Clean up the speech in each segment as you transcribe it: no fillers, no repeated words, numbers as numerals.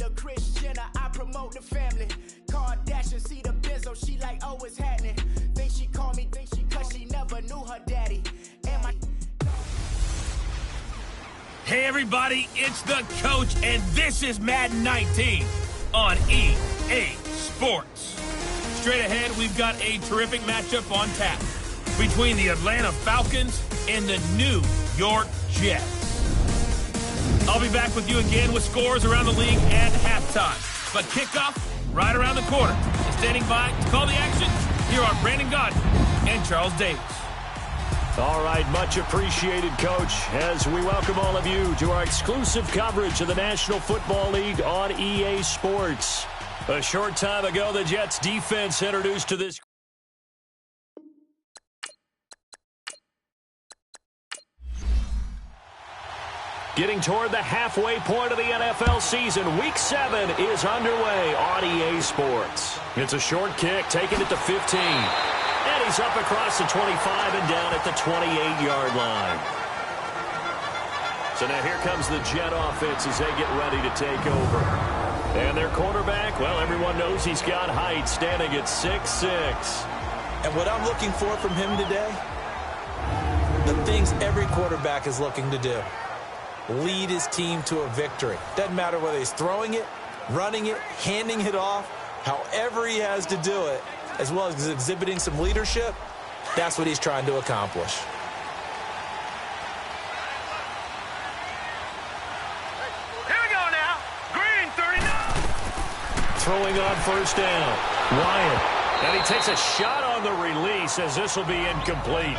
the Kris Jenner, I promote the family. Kardashian see the Benzo, she like, oh, it's happening. Think she called me, cause she never knew her daddy. And my... Hey everybody, it's the coach, and this is Madden 19 on EA Sports. Straight ahead, we've got a terrific matchup on tap between the Atlanta Falcons and the New York Jets. I'll be back with you again with scores around the league at halftime. But kickoff right around the corner. And standing by to call the action, here are Brandon Godden and Charles Davis. All right, much appreciated, Coach, as we welcome all of you to our exclusive coverage of the National Football League on EA Sports. A short time ago, the Jets defense introduced to this. Getting toward the halfway point of the NFL season, Week 7 is underway on EA Sports. It's a short kick, taking it to 15. And he's up across the 25 and down at the 28-yard line. So now here comes the Jet offense as they get ready to take over. And their quarterback, well, everyone knows he's got height, standing at 6'6". And what I'm looking for from him today, the things every quarterback is looking to do. Lead his team to a victory. Doesn't matter whether he's throwing it, running it, handing it off, however he has to do it, as well as exhibiting some leadership, that's what he's trying to accomplish. Here we go now. Green 39. Throwing on first down. Ryan. And he takes a shot on the release as this will be incomplete.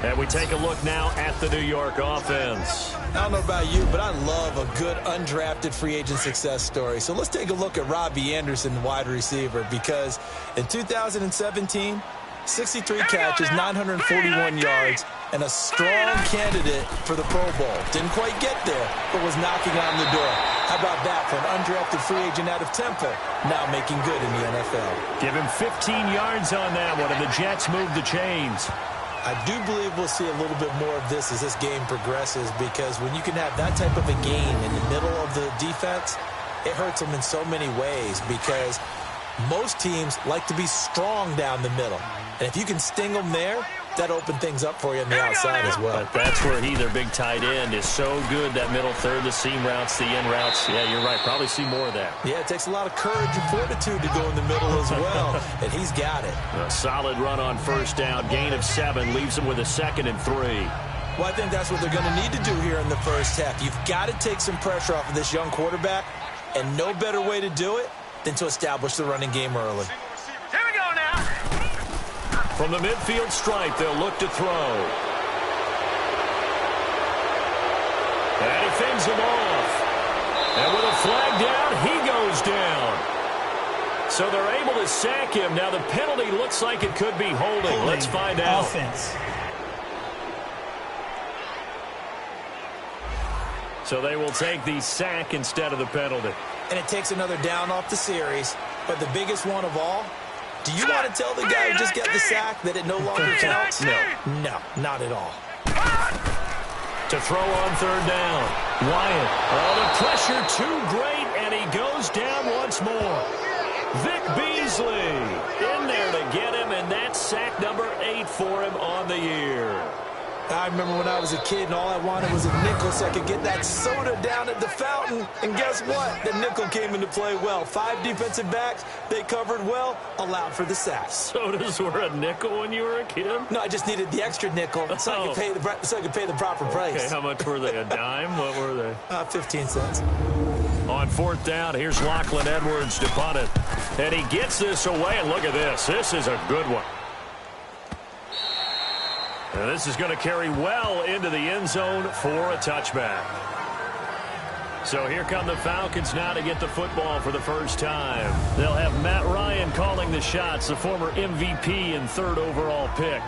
And we take a look now at the New York offense. I don't know about you, but I love a good undrafted free agent success story. So let's take a look at Robbie Anderson, wide receiver, because in 2017, 63 catches, 941 yards, and a strong candidate for the Pro Bowl. Didn't quite get there, but was knocking on the door. How about that for an undrafted free agent out of Temple, now making good in the NFL? Give him 15 yards on that one, and the Jets move the chains. I do believe we'll see a little bit more of this as this game progresses, because when you can have that type of a gain in the middle of the defense, it hurts them in so many ways, because most teams like to be strong down the middle. And if you can sting them there, that opens things up for you on the outside as well. But that's where their big tight end, is so good, that middle third, the seam routes, the in routes. Yeah, you're right. Probably see more of that. Yeah, it takes a lot of courage and fortitude to go in the middle as well, and he's got it. A solid run on first down. Gain of 7 leaves him with a 2nd and 3. Well, I think that's what they're going to need to do here in the first half. You've got to take some pressure off of this young quarterback, and no better way to do it than to establish the running game early. Here we go now. From the midfield stripe, they'll look to throw. And he fends him off. And with a flag down, he goes down. So they're able to sack him. Now the penalty looks like it could be holding. Let's find out. Offense. So they will take the sack instead of the penalty. And it takes another down off the series. But the biggest one of all, do you want to tell the guy who just got the sack that it no longer counts? No. No, not at all. To throw on third down. Wyatt. Oh, the pressure too great, and he goes down once more. Vic Beasley in there to get him, and that's sack number 8 for him on the year. I remember when I was a kid and all I wanted was a nickel so I could get that soda down at the fountain. And guess what? The nickel came into play well. 5 defensive backs, they covered well, allowed for the sack. Sodas were a nickel when you were a kid? No, I just needed the extra nickel so I could pay the proper price. Okay, how much were they? A dime? What were they? 15 cents. On fourth down, here's Lachlan Edwards to punt it. And he gets this away, and look at this. This is a good one. And this is going to carry well into the end zone for a touchback. So here come the Falcons now to get the football for the first time. They'll have Matt Ryan calling the shots, the former MVP and 3rd overall pick.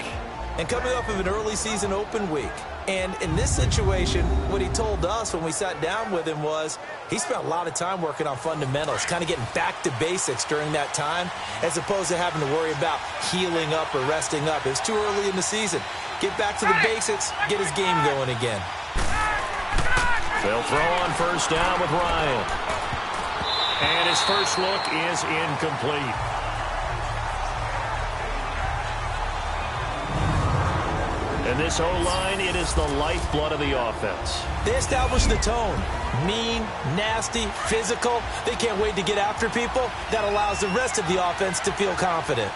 And coming off of an early season open week. And in this situation, what he told us when we sat down with him was he spent a lot of time working on fundamentals, kind of getting back to basics during that time, as opposed to having to worry about healing up or resting up. It was too early in the season. Get back to the basics, get his game going again. They'll throw on first down with Ryan. And his first look is incomplete. And this O-line, it is the lifeblood of the offense. They establish the tone. Mean, nasty, physical. They can't wait to get after people. That allows the rest of the offense to feel confident.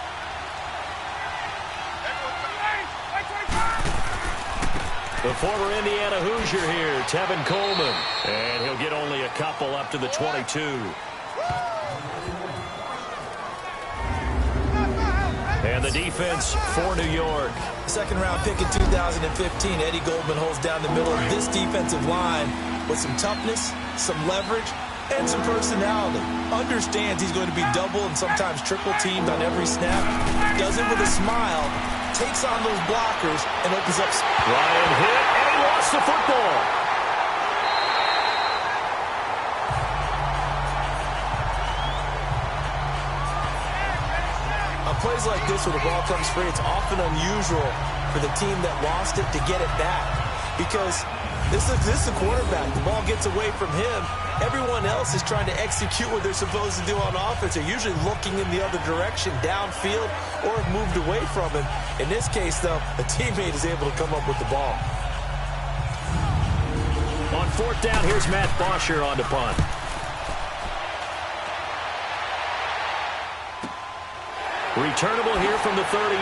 The former Indiana Hoosier here, Tevin Coleman. And he'll get only a couple up to the 22. And the defense for New York. Second-round pick in 2015, Eddie Goldman holds down the middle of this defensive line with some toughness, some leverage, and some personality. Understands he's going to be double and sometimes triple teamed on every snap. Does it with a smile, takes on those blockers, and opens up. Ryan hit, and he lost the football. Plays like this where the ball comes free, it's often unusual for the team that lost it to get it back because this is the quarterback. The ball gets away from him. Everyone else is trying to execute what they're supposed to do on offense. They're usually looking in the other direction, downfield, or have moved away from him. In this case, though, a teammate is able to come up with the ball. On fourth down, here's Matt Bosher on to punt. Returnable here from the 38.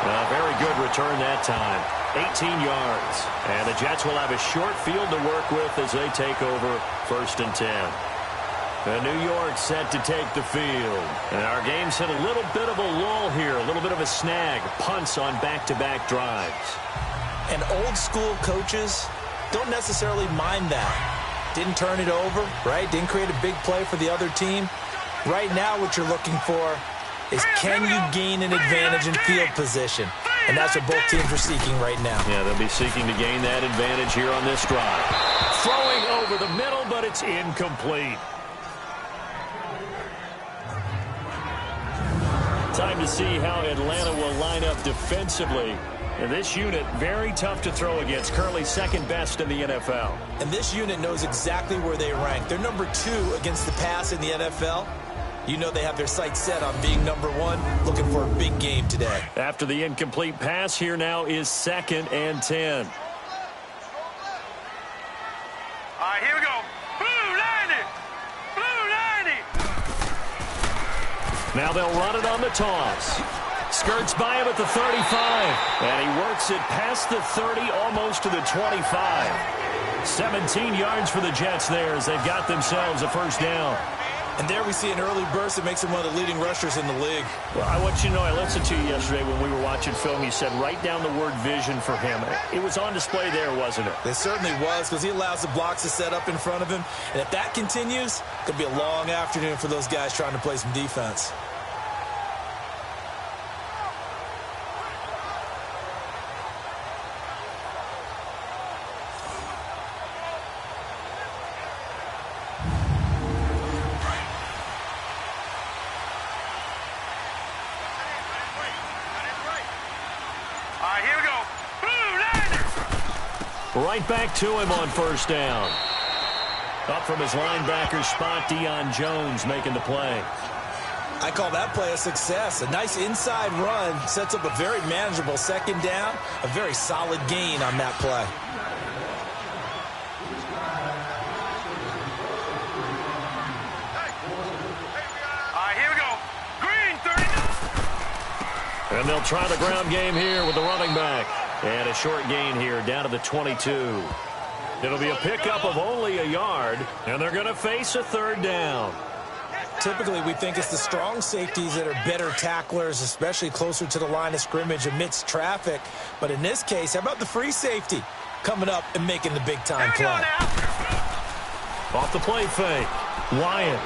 A very good return that time. 18 yards. And the Jets will have a short field to work with as they take over 1st and 10. And New York set to take the field. And our game's hit a little bit of a lull here, a little bit of a snag. Punts on back-to-back drives. And old-school coaches don't necessarily mind that. Didn't turn it over, right? Didn't create a big play for the other team. Right now what you're looking for is can you gain an advantage in field position? And that's what both teams are seeking right now. Yeah, they'll be seeking to gain that advantage here on this drive. Throwing over the middle, but it's incomplete. Time to see how Atlanta will line up defensively. And this unit, very tough to throw against. Currently second best in the NFL. And this unit knows exactly where they rank. They're number 2 against the pass in the NFL. You know they have their sights set on being number 1, looking for a big game today. After the incomplete pass, here now is 2nd and 10. All right, here we go. Blue 90! Blue 90! Now they'll run it on the toss. Skirts by him at the 35. And he works it past the 30, almost to the 25. 17 yards for the Jets there as they've got themselves a first down. And there we see an early burst that makes him one of the leading rushers in the league. Well, I want you to know, I listened to you yesterday when we were watching film. You said write down the word vision for him. It was on display there, wasn't it? It certainly was, because he allows the blocks to set up in front of him. And if that continues, it could be a long afternoon for those guys trying to play some defense. Right back to him on first down. Up from his linebacker spot, Deion Jones making the play. I call that play a success. A nice inside run sets up a very manageable second down. A very solid gain on that play. All right, here we go. Green 30. And they'll try the ground game here with the running back. And a short gain here down to the 22. It'll be a pickup of only a yard, and they're going to face a 3rd down. Typically, we think it's the strong safeties that are better tacklers, especially closer to the line of scrimmage amidst traffic. But in this case, how about the free safety coming up and making the big-time play? Off the play fake. Wyatt.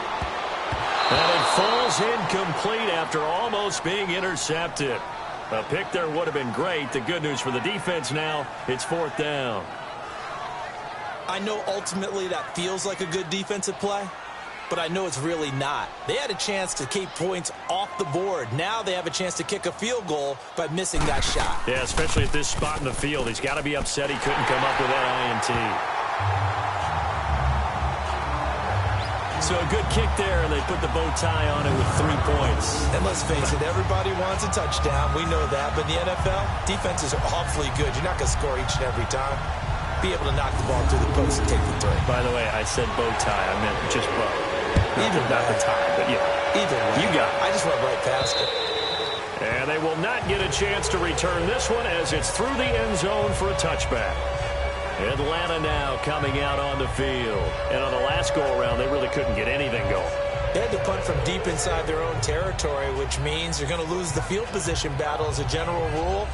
And it falls incomplete after almost being intercepted. A pick there would have been great. The good news for the defense now, it's 4th down. I know ultimately that feels like a good defensive play, but I know it's really not. They had a chance to keep points off the board. Now they have a chance to kick a field goal by missing that shot. Yeah, especially at this spot in the field. He's got to be upset he couldn't come up with that INT. So a good kick there, and they put the bow tie on it with 3 points. And let's face it, everybody wants a touchdown. We know that. But in the NFL, defenses are awfully good. You're not going to score each and every time. Be able to knock the ball through the post and take the three. By the way, I said bow tie. I meant just bow. Not the tie, but yeah. Either way. You got it. I just went right past it. And they will not get a chance to return this one as it's through the end zone for a touchback. Atlanta now coming out on the field. And on the last go-around, they really couldn't get anything going. They had to punt from deep inside their own territory, which means they're going to lose the field position battle as a general rule.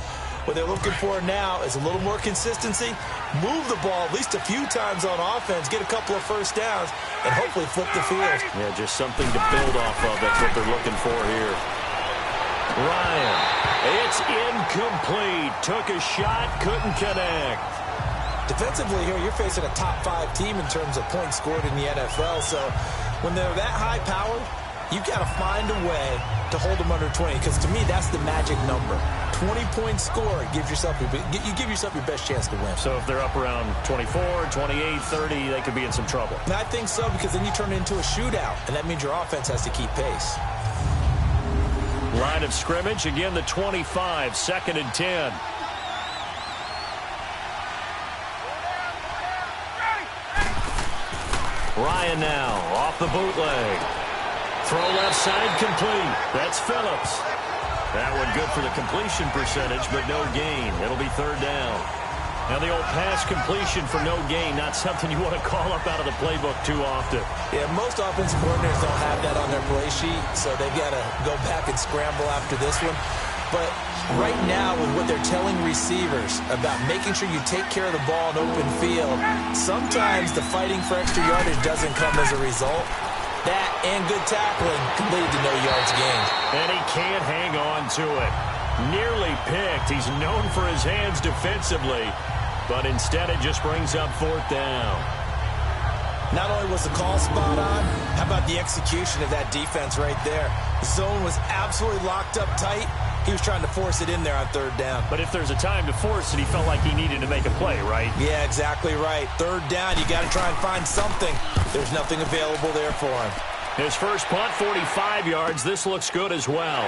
What they're looking for now is a little more consistency, move the ball at least a few times on offense, get a couple of first downs, and hopefully flip the field. Yeah, just something to build off of. That's what they're looking for here. Ryan, it's incomplete. Took a shot, couldn't connect. Defensively here, you're facing a top-5 team in terms of points scored in the NFL. So when they're that high-powered, you've got to find a way to hold them under 20. Because to me, that's the magic number. 20 points scored, you give yourself your best chance to win. So if they're up around 24, 28, 30, they could be in some trouble. And I think so, because then you turn it into a shootout, and that means your offense has to keep pace. Line of scrimmage, again the 25, 2nd and 10. Ryan now, off the bootleg. Throw left side, complete. That's Phillips. That one good for the completion percentage, but no gain. It'll be 3rd down. Now the old pass completion for no gain, not something you want to call up out of the playbook too often. Yeah, most offensive coordinators don't have that on their play sheet, so they've got to go back and scramble after this one. But right now, with what they're telling receivers about making sure you take care of the ball in open field, sometimes the fighting for extra yardage doesn't come as a result. That and good tackling can lead to no yards gained. And he can't hang on to it. Nearly picked. He's known for his hands defensively, but instead it just brings up 4th down. Not only was the call spot on, how about the execution of that defense right there? The zone was absolutely locked up tight. He was trying to force it in there on 3rd down. But if there's a time to force it, he felt like he needed to make a play, right? Yeah, exactly right. 3rd down, you got to try and find something. There's nothing available there for him. His first punt, 45 yards. This looks good as well.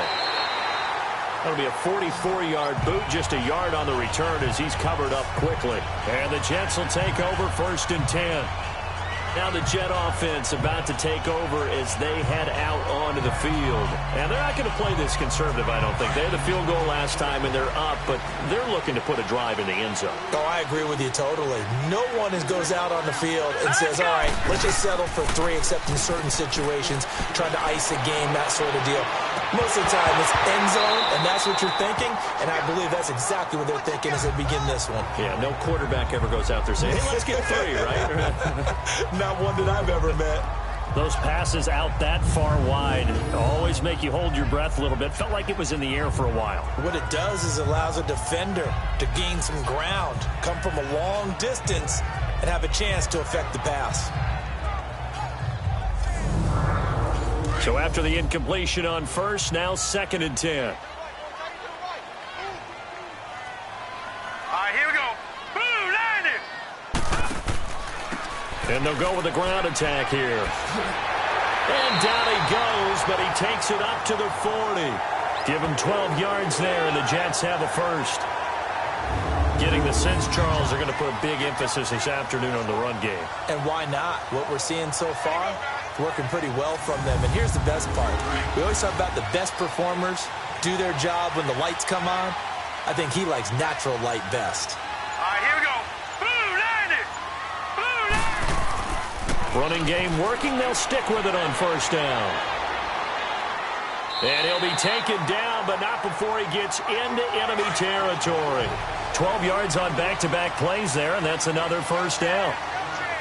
That'll be a 44-yard boot, just a yard on the return as he's covered up quickly. And the Jets will take over 1st and 10. Now the Jet offense about to take over as they head out onto the field. And they're not going to play this conservative, I don't think. They had the field goal last time, and they're up, but they're looking to put a drive in the end zone. Oh, I agree with you totally. No one goes out on the field and says, all right, let's just settle for 3, except in certain situations, trying to ice a game, that sort of deal. Most of the time, it's end zone, and that's what you're thinking, and I believe that's exactly what they're thinking as they begin this one. Yeah, no quarterback ever goes out there saying, hey, let's get 3, right? Not one that I've ever met. Those passes out that far wide always make you hold your breath a little bit. Felt like it was in the air for a while. What it does is it allows a defender to gain some ground, come from a long distance, and have a chance to affect the pass. So after the incompletion on 1st, now 2nd and 10. All right, here we go. Boom, landed. And they'll go with a ground attack here. And down he goes, but he takes it up to the 40. Give him 12 yards there, and the Jets have a first. Getting the sense, Charles, are going to put a big emphasis this afternoon on the run game. And why not? What we're seeing so far, working pretty well from them. And here's the best part. We always talk about the best performers do their job when the lights come on. I think he likes natural light best. All right, here we go. Boom, landed. Boom, landed. Running game working. They'll stick with it on 1st down. And he'll be taken down, but not before he gets into enemy territory. 12 yards on back-to-back plays there, and that's another 1st down.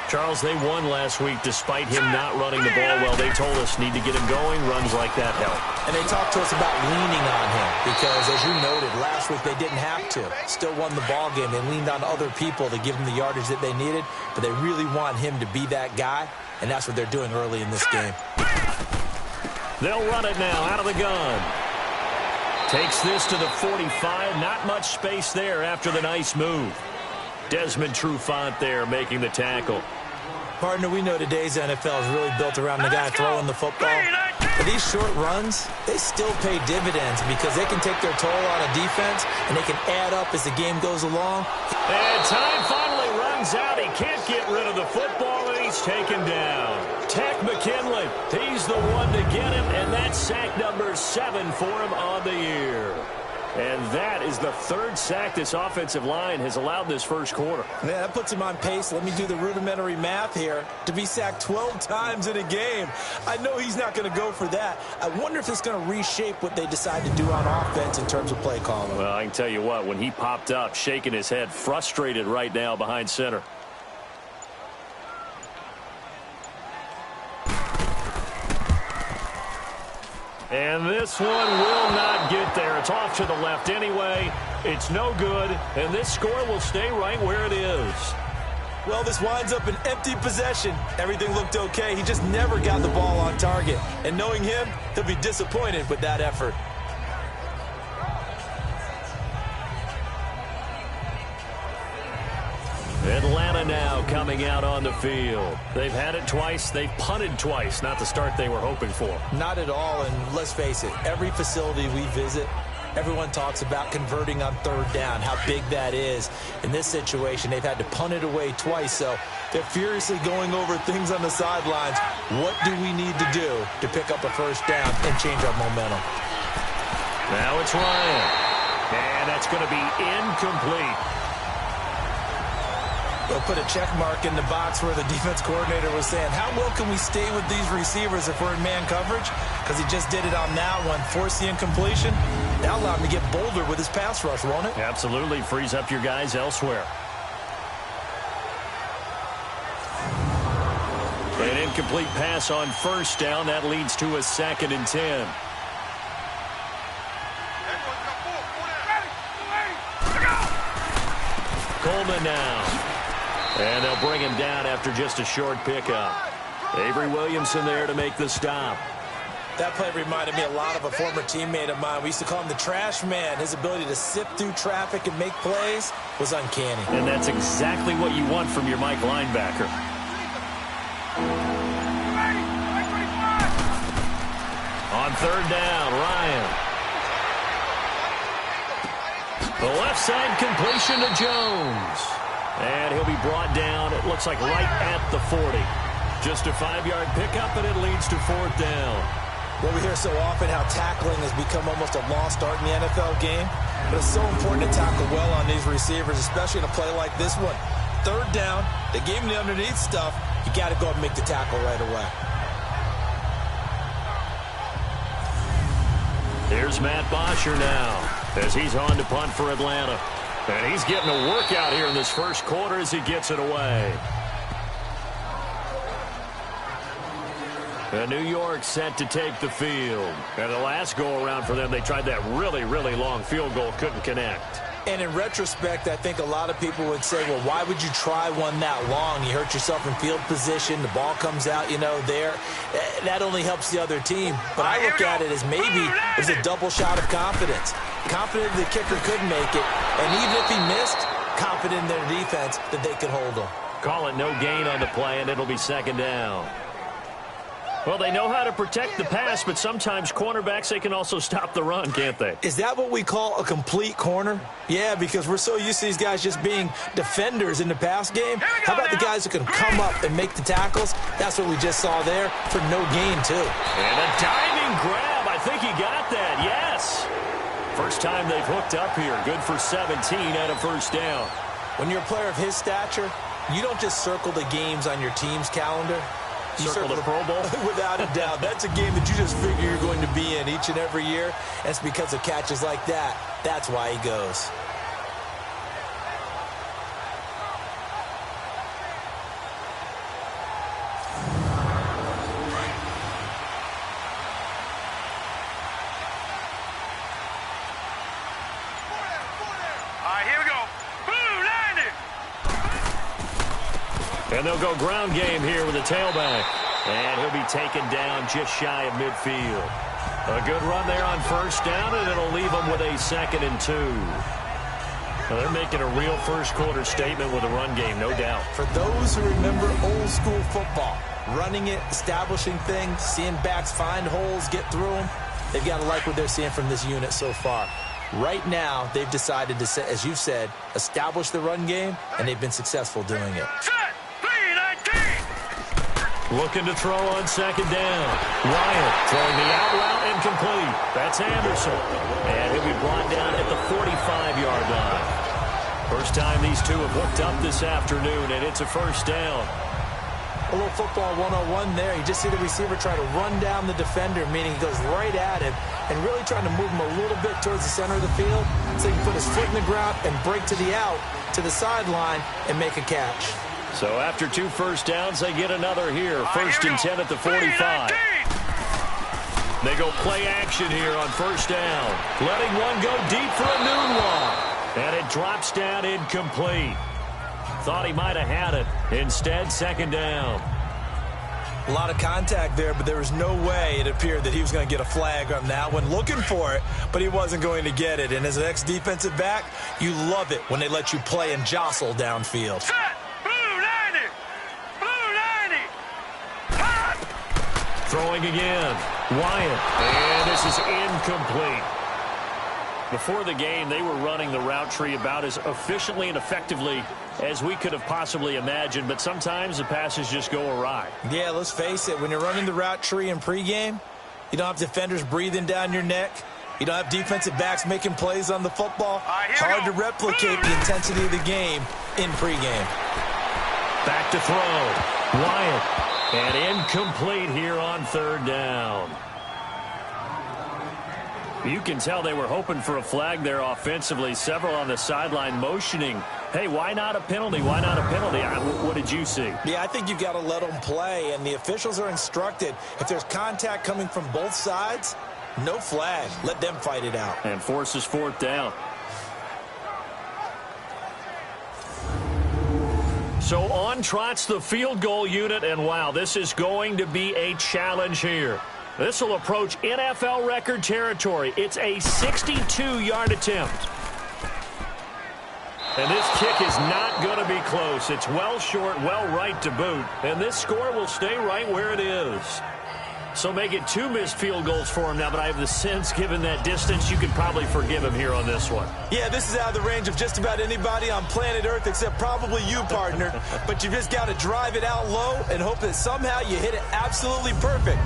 Charles, they won last week despite him not running the ball well. They told us need to get him going. Runs like that help. And they talked to us about leaning on him because, as you noted, last week they didn't have to. Still won the ball game. They leaned on other people to give them the yardage that they needed, but they really want him to be that guy, and that's what they're doing early in this game. They'll run it now out of the gun. Takes this to the 45. Not much space there after the nice move. Desmond Trufant there making the tackle. Partner, we know today's NFL is really built around the guy throwing the football. But these short runs, they still pay dividends because they can take their toll on a defense and they can add up as the game goes along. And time finally runs out. He can't get rid of the football, and he's taken down. Tech McKinley, he's the one to get him, and that's sack number 7 for him on the year. And that is the 3rd sack this offensive line has allowed this first quarter. Yeah, that puts him on pace. Let me do the rudimentary math here. To be sacked 12 times in a game. I know he's not going to go for that. I wonder if it's going to reshape what they decide to do on offense in terms of play calling. Well, I can tell you what, when he popped up, shaking his head, frustrated right now behind center. And this one will not get there. It's off to the left anyway. It's no good, and this score will stay right where it is. Well, this winds up an empty possession. Everything looked okay. He just never got the ball on target. And knowing him, he'll be disappointed with that effort. Atlanta now coming out on the field. They've had it twice. They've punted twice. Not the start they were hoping for. Not at all, and let's face it, every facility we visit, everyone talks about converting on 3rd down, how big that is. In this situation, they've had to punt it away twice, so they're furiously going over things on the sidelines. What do we need to do to pick up a 1st down and change our momentum? Now it's Ryan. And that's going to be incomplete. They'll put a check mark in the box where the defense coordinator was saying, how well can we stay with these receivers if we're in man coverage? Because he just did it on that one, forced the incompletion. That allowed him to get bolder with his pass rush, won't it? Absolutely. Frees up your guys elsewhere. An incomplete pass on 1st down. That leads to a 2nd and 10. Coleman now. And they'll bring him down after just a short pickup. Avery Williamson there to make the stop. That play reminded me a lot of a former teammate of mine. We used to call him the trash man. His ability to sift through traffic and make plays was uncanny. And that's exactly what you want from your Mike linebacker. On 3rd down, Ryan. The left side completion to Jones. And he'll be brought down, it looks like right at the 40. Just a 5-yard pickup, and it leads to 4th down. Well, we hear so often how tackling has become almost a lost art in the NFL game. But it's so important to tackle well on these receivers, especially in a play like this one. 3rd down, they gave him the underneath stuff. You got to go and make the tackle right away. Here's Matt Bosher now, as he's on to punt for Atlanta. And he's getting a workout here in this first quarter as he gets it away. And New York set to take the field. And the last go-around for them, they tried that really, really long field goal, couldn't connect. And in retrospect, I think a lot of people would say, well, why would you try one that long? You hurt yourself in field position. The ball comes out, there. That only helps the other team. But I look at it as maybe there's a double shot of confidence. Confident the kicker could make it. And even if he missed, confident in their defense that they could hold him. Call it no gain on the play, and it'll be 2nd down. Well, they know how to protect the pass, but sometimes cornerbacks, they can also stop the run, can't they? Is that what we call a complete corner? Yeah, because we're so used to these guys just being defenders in the pass game. How about the guys who can come up and make the tackles? That's what we just saw there for no gain, too. And a diving grab. I think he got that, yes. First time they've hooked up here. Good for 17 at a 1st down. When you're a player of his stature, you don't just circle the games on your team's calendar. You circle the Pro Bowl? Without a doubt. That's a game that you just figure you're going to be in each and every year. And it's because of catches like that. That's why he goes. And they'll go ground game here with a tailback. And he'll be taken down just shy of midfield. A good run there on first down, and it'll leave them with a 2nd and 2. Well, they're making a real first-quarter statement with a run game, no doubt. For those who remember old-school football, running it, establishing things, seeing backs find holes, get through them, they've got to like what they're seeing from this unit so far. Right now, they've decided to, as you've said, establish the run game, and they've been successful doing it. Looking to throw on 2nd down. Wyatt throwing the out route incomplete. That's Anderson. And he'll be brought down at the 45-yard line. First time these two have hooked up this afternoon, and it's a first down. A little football 101 there. You just see the receiver try to run down the defender, meaning he goes right at him and really trying to move him a little bit towards the center of the field so he can put his foot in the ground and break to the out, to the sideline, and make a catch. So after 2 first downs, they get another here. 1st and 10 at the 45. They go play action here on first down. Letting one go deep for a noon walk. And it drops down incomplete. Thought he might have had it. Instead, 2nd down. A lot of contact there, but there was no way it appeared that he was going to get a flag on that one. Looking for it, but he wasn't going to get it. And as an ex-defensive back, you love it when they let you play and jostle downfield. Throwing again. Wyatt. And this is incomplete. Before the game, they were running the route tree about as efficiently and effectively as we could have possibly imagined, but sometimes the passes just go awry. Yeah, let's face it. When you're running the route tree in pregame, you don't have defenders breathing down your neck. You don't have defensive backs making plays on the football. Hard to replicate the intensity of the game in pregame. Back to throw. Wyatt. And incomplete here on 3rd down. You can tell they were hoping for a flag there offensively. Several on the sideline motioning, hey, why not a penalty? Why not a penalty? What did you see? Yeah, I think you've got to let them play, and the officials are instructed. If there's contact coming from both sides, no flag. Let them fight it out. And forces 4th down. So on trots the field goal unit, and wow, this is going to be a challenge here. This will approach NFL record territory. It's a 62-yard attempt. And this kick is not going to be close. It's well short, well right to boot. And this score will stay right where it is. So make it 2 missed field goals for him now, but I have the sense, given that distance, you could probably forgive him here on this one. Yeah, this is out of the range of just about anybody on planet Earth except probably you, partner. But you just got to drive it out low and hope that somehow you hit it absolutely perfect.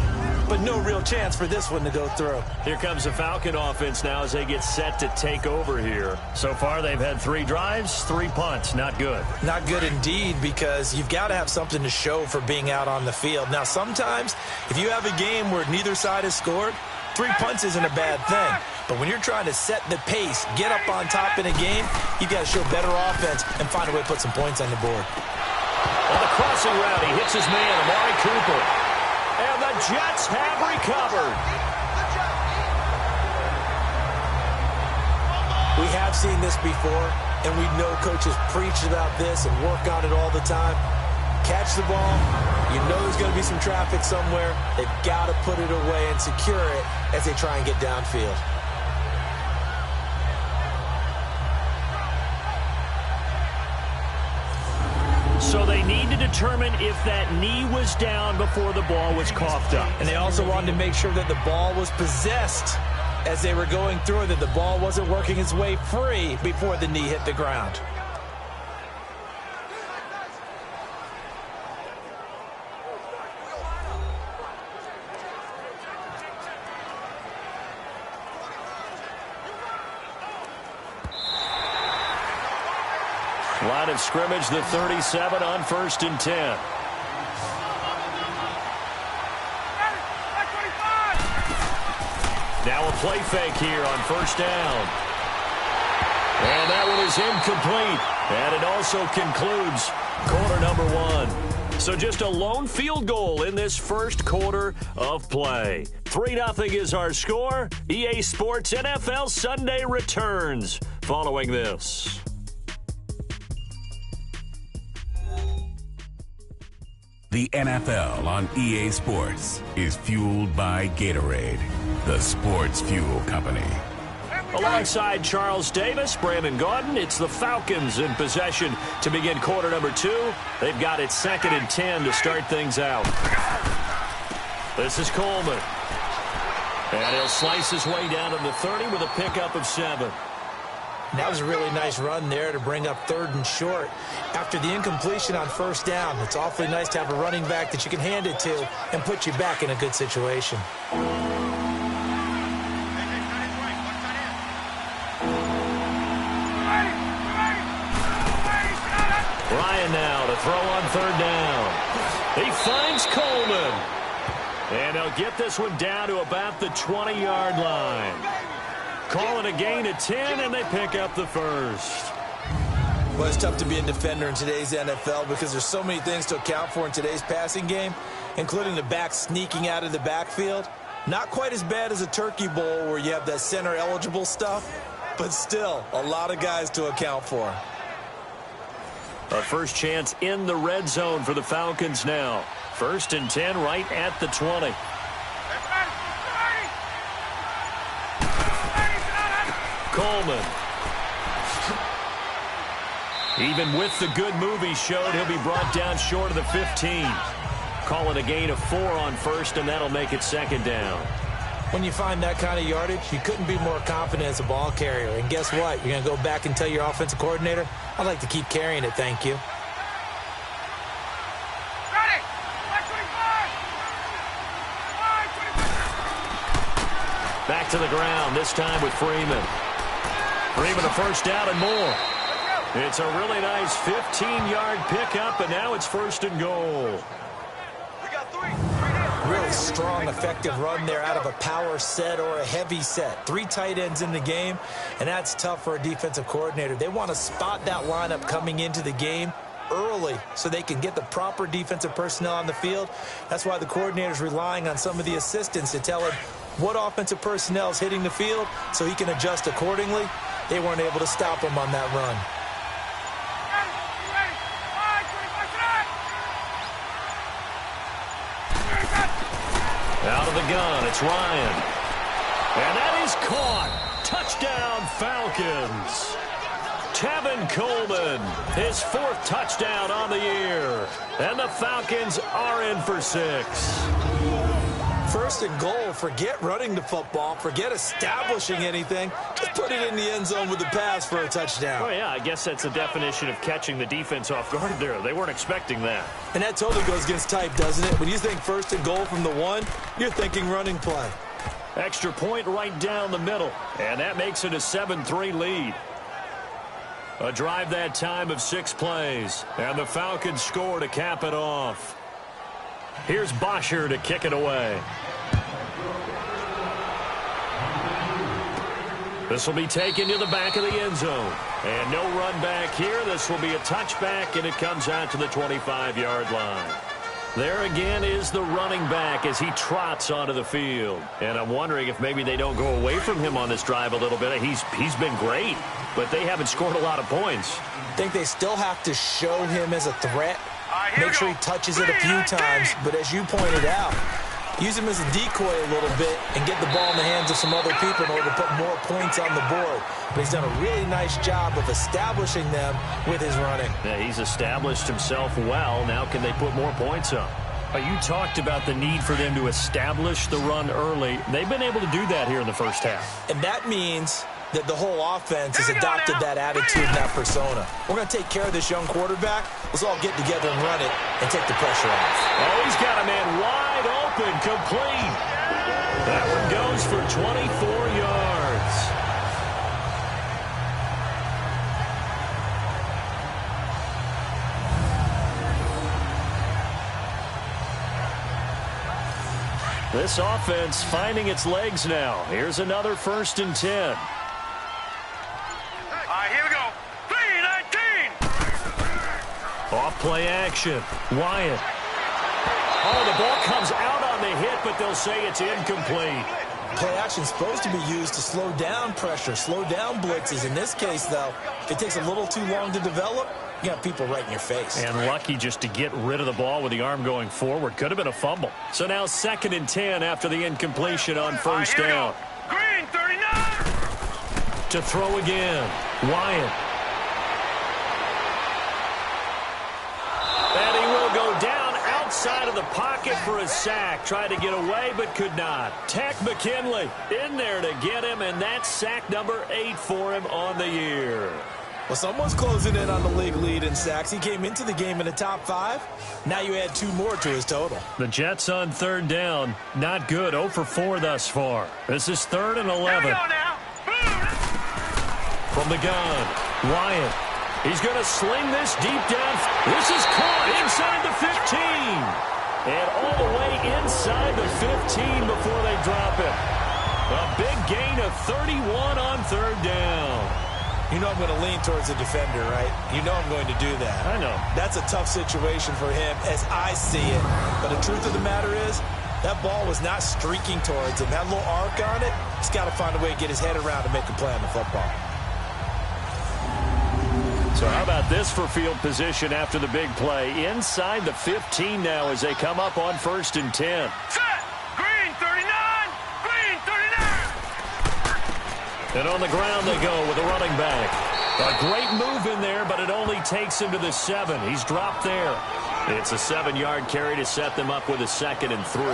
But no real chance for this one to go through. Here comes the Falcon offense now as they get set to take over here. So far, they've had 3 drives, 3 punts. Not good. Not good indeed, because you've got to have something to show for being out on the field. Now, sometimes, if you have a game where neither side has scored, 3 punts isn't a bad thing. But when you're trying to set the pace, get up on top in a game, you've got to show better offense and find a way to put some points on the board. On the crossing route, he hits his man, Amari Cooper. And the Jets have recovered. We have seen this before, and we know coaches preach about this and work on it all the time. Catch the ball. You know there's going to be some traffic somewhere. They've got to put it away and secure it as they try and get downfield. So they need to determine if that knee was down before the ball was coughed up. And they also wanted to make sure that the ball was possessed as they were going through, that the ball wasn't working its way free before the knee hit the ground. Line of scrimmage, the 37 on 1st and 10. Now a play fake here on 1st down. And that one is incomplete. And it also concludes quarter number 1. So just a lone field goal in this first quarter of play. 3-0 is our score. EA Sports NFL Sunday returns following this. the NFL on EA Sports is fueled by Gatorade, the sports fuel company. Alongside Charles Davis, Brandon Gaudin, it's the Falcons in possession to begin quarter number 2. They've got it 2nd and 10 to start things out. This is Coleman. And he'll slice his way down to the 30 with a pickup of 7. That was a really nice run there to bring up 3rd and short. After the incompletion on 1st down, it's awfully nice to have a running back that you can hand it to and put you back in a good situation. Ryan now to throw on 3rd down. He finds Coleman. And he'll get this one down to about the 20-yard line. Call it a gain of 10, and they pick up the 1st. Well, it's tough to be a defender in today's NFL because there's so many things to account for in today's passing game, including the back sneaking out of the backfield. Not quite as bad as a turkey bowl where you have that center-eligible stuff, but still a lot of guys to account for. A first chance in the red zone for the Falcons now. 1st and 10 right at the 20. Coleman. Even with the good move he showed, he'll be brought down short of the 15. Call it a gain of 4 on 1st, and that'll make it 2nd down. When you find that kind of yardage, you couldn't be more confident as a ball carrier. And guess what? You're going to go back and tell your offensive coordinator, I'd like to keep carrying it, thank you. Back to the ground, this time with Freeman. Freeman a 1st down and more. It's a really nice 15-yard pickup, and now it's 1st and goal. Really strong, effective run there out of a power set or a heavy set. 3 tight ends in the game, and that's tough for a defensive coordinator. They want to spot that lineup coming into the game early so they can get the proper defensive personnel on the field. That's why the coordinator's relying on some of the assistants to tell him what offensive personnel is hitting the field so he can adjust accordingly. They weren't able to stop him on that run. Out of the gun, it's Ryan. And that is caught. Touchdown, Falcons. Tevin Coleman, his 4th touchdown on the year. And the Falcons are in for 6. 1st and goal. Forget running the football. Forget establishing anything. Just put it in the end zone with the pass for a touchdown. Oh, yeah, I guess that's the definition of catching the defense off guard there. They weren't expecting that. And that totally goes against type, doesn't it? When you think 1st and goal from the 1, you're thinking running play. Extra point right down the middle. And that makes it a 7-3 lead. A drive that time of 6 plays. And the Falcons score to cap it off. Here's Bosher to kick it away. This will be taken to the back of the end zone. And no run back here. This will be a touchback, and it comes out to the 25-yard line. There again is the running back as he trots onto the field. And I'm wondering if maybe they don't go away from him on this drive a little bit. He's been great, but they haven't scored a lot of points. I think they still have to show him as a threat. Make sure he touches it a few times, but as you pointed out, use him as a decoy a little bit and get the ball in the hands of some other people in order to put more points on the board. But he's done a really nice job of establishing them with his running. Yeah, he's established himself well. Now can they put more points up? You talked about the need for them to establish the run early. They've been able to do that here in the first half. And that means that the whole offense has adopted that attitude and that persona. We're going to take care of this young quarterback. Let's all get together and run it and take the pressure off. Oh, he's got a man wide open, complete. That one goes for 24 yards. This offense finding its legs now. Here's another 1st and 10. Here we go. 3-19. Off play action. Wyatt. Oh, the ball comes out on the hit, but they'll say it's incomplete. Play action is supposed to be used to slow down pressure, slow down blitzes. In this case, though, if it takes a little too long to develop, you got people right in your face. And lucky just to get rid of the ball with the arm going forward. Could have been a fumble. So now 2nd and 10 after the incompletion on first down. Green 39. To throw again. Wyatt. And he will go down outside of the pocket for a sack. Tried to get away but could not. Tech McKinley in there to get him, and that's sack number 8 for him on the year. Well, someone's closing in on the league lead in sacks. He came into the game in the top 5. Now you add 2 more to his total. The Jets on 3rd down. Not good. 0 for 4 thus far. This is 3rd and 11. Here we go now. From the gun, Wyatt. He's going to sling this deep down. This is caught inside the 15. And all the way inside the 15 before they drop it. A big gain of 31 on 3rd down. You know I'm going to lean towards the defender, right? You know I'm going to do that. I know. That's a tough situation for him as I see it. But the truth of the matter is, that ball was not streaking towards him. That little arc on it, he's got to find a way to get his head around and make a play on the football. So how about this for field position after the big play? Inside the 15 now as they come up on 1st and 10. Set. Green 39. Green 39. And on the ground they go with a running back. A great move in there, but it only takes him to the 7. He's dropped there. It's a 7-yard carry to set them up with a 2nd and 3.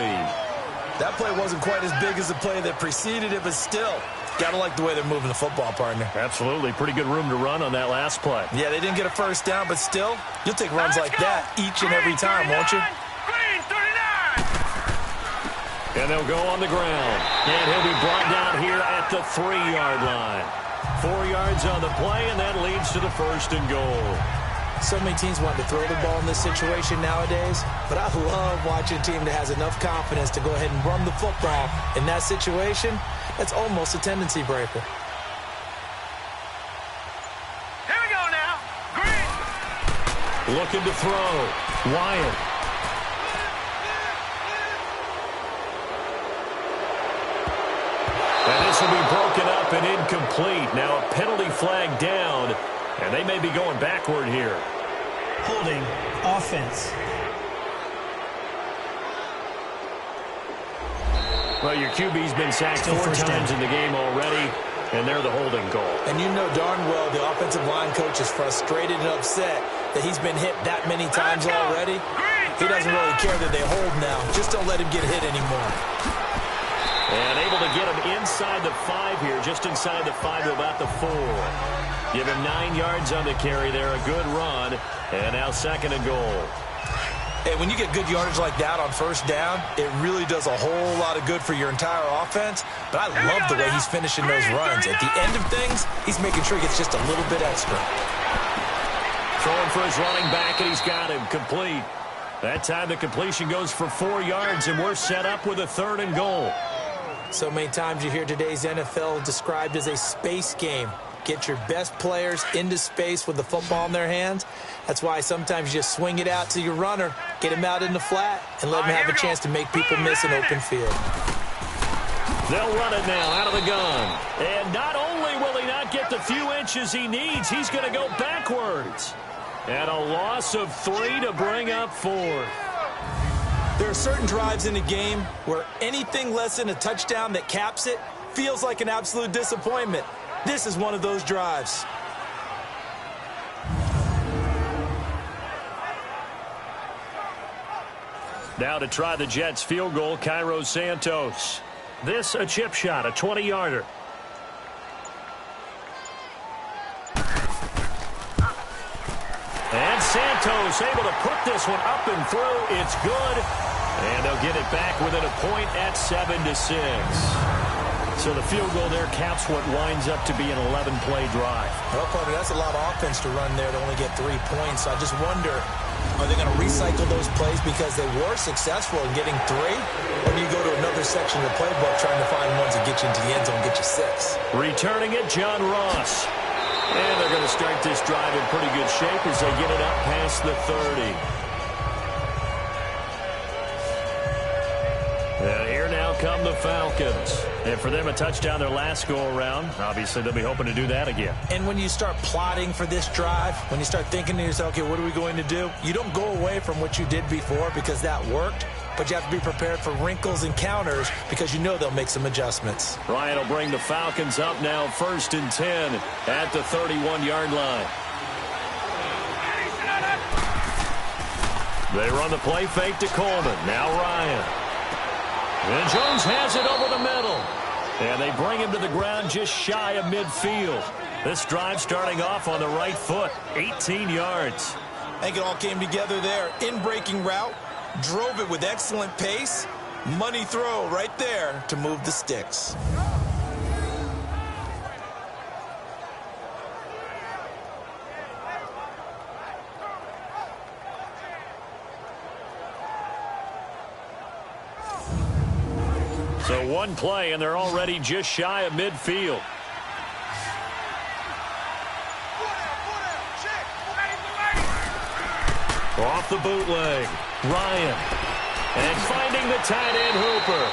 That play wasn't quite as big as the play that preceded it, but still, gotta like the way they're moving the football, partner. Absolutely. Pretty good room to run on that last play. Yeah, they didn't get a first down, but still, you'll take runs like that each and every time, won't you? Green 39. And they'll go on the ground. And he'll be brought down here at the 3-yard line. 4 yards on the play, and that leads to the 1st and goal. So many teams want to throw the ball in this situation nowadays, but I love watching a team that has enough confidence to go ahead and run the football. In that situation, that's almost a tendency breaker. Here we go now. Green. Looking to throw. Wyatt. And this will be broken up and incomplete. Now a penalty flag down, and they may be going backward here. Holding offense. Well, your QB's been sacked Still 4 first times down. in the game already, and they're the holding goal. And you know darn well the offensive line coach is frustrated and upset that he's been hit that many times already. He doesn't really care that they hold now. Just don't let him get hit anymore. And able to get him inside the 5 here, just inside the 5 to about the 4. Give him 9 yards on the carry there, a good run, and now 2nd and goal. Hey, when you get good yardage like that on first down, it really does a whole lot of good for your entire offense. But I love the way he's finishing those runs. At the end of things, he's making sure he gets just a little bit extra. Throwing for his running back, and he's got him complete. That time the completion goes for 4 yards, and we're set up with a 3rd and goal. So many times you hear today's NFL described as a space game. Get your best players into space with the football in their hands. That's why sometimes you just swing it out to your runner, get him out in the flat, and let him have a chance to make people miss an open field. They'll run it now out of the gun. And not only will he not get the few inches he needs, he's going to go backwards. And a loss of 3 to bring up 4. There are certain drives in the game where anything less than a touchdown that caps it feels like an absolute disappointment. This is one of those drives. Now to try the Jets field goal, Cairo Santos. This a chip shot, a 20-yarder. And Santos able to put this one up and through. It's good. And they'll get it back within a point at 7-6. So the field goal there caps what winds up to be an 11-play drive. Well, partner, that's a lot of offense to run there to only get 3 points. I just wonder, are they going to recycle those plays because they were successful in getting 3? Or do you go to another section of the playbook trying to find ones that get you into the end zone and get you 6? Returning it, John Ross. And they're going to start this drive in pretty good shape as they get it up past the 30. And here now now come the Falcons. And for them, a touchdown their last go-around. Obviously, they'll be hoping to do that again. And when you start plotting for this drive, when you start thinking to yourself, okay, what are we going to do? You don't go away from what you did before because that worked, but you have to be prepared for wrinkles and counters because you know they'll make some adjustments. Ryan will bring the Falcons up now 1st and 10 at the 31-yard line. They run the play fake to Coleman. Now Ryan. And Jones has it over the middle. And they bring him to the ground just shy of midfield. This drive starting off on the right foot. 18 yards. I think it all came together there. In-breaking route. Drove it with excellent pace. Money throw right there to move the sticks. So one play, and they're already just shy of midfield. Off the bootleg. Ryan. And finding the tight end Hooper.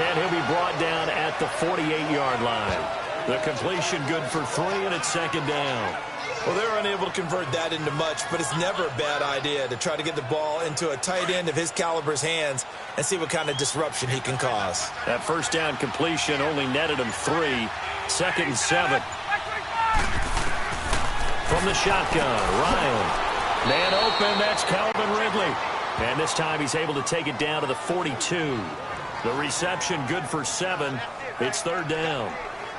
And he'll be brought down at the 48-yard line. The completion good for 3, and it's 2nd down. Well, they're unable to convert that into much, but it's never a bad idea to try to get the ball into a tight end of his caliber's hands and see what kind of disruption he can cause. That 1st down completion only netted him 3. 2nd and 7. From the shotgun, Ryan. Man open, that's Calvin Ridley. And this time he's able to take it down to the 42. The reception good for 7. It's 3rd down.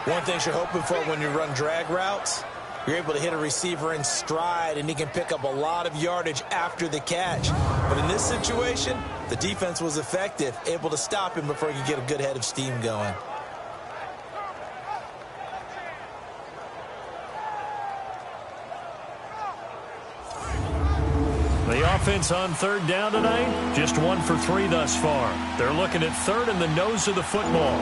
One thing you're hoping for when you run drag routes, you're able to hit a receiver in stride, and he can pick up a lot of yardage after the catch. But in this situation, the defense was effective, able to stop him before he could get a good head of steam going. The offense on 3rd down tonight, just 1 for 3 thus far. They're looking at 3rd in the nose of the football.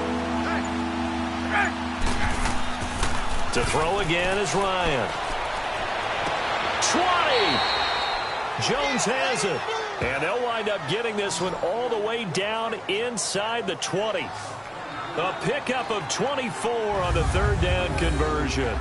To throw again is Ryan. 20! Jones has it. And they'll wind up getting this one all the way down inside the 20. A pickup of 24 on the 3rd down conversion.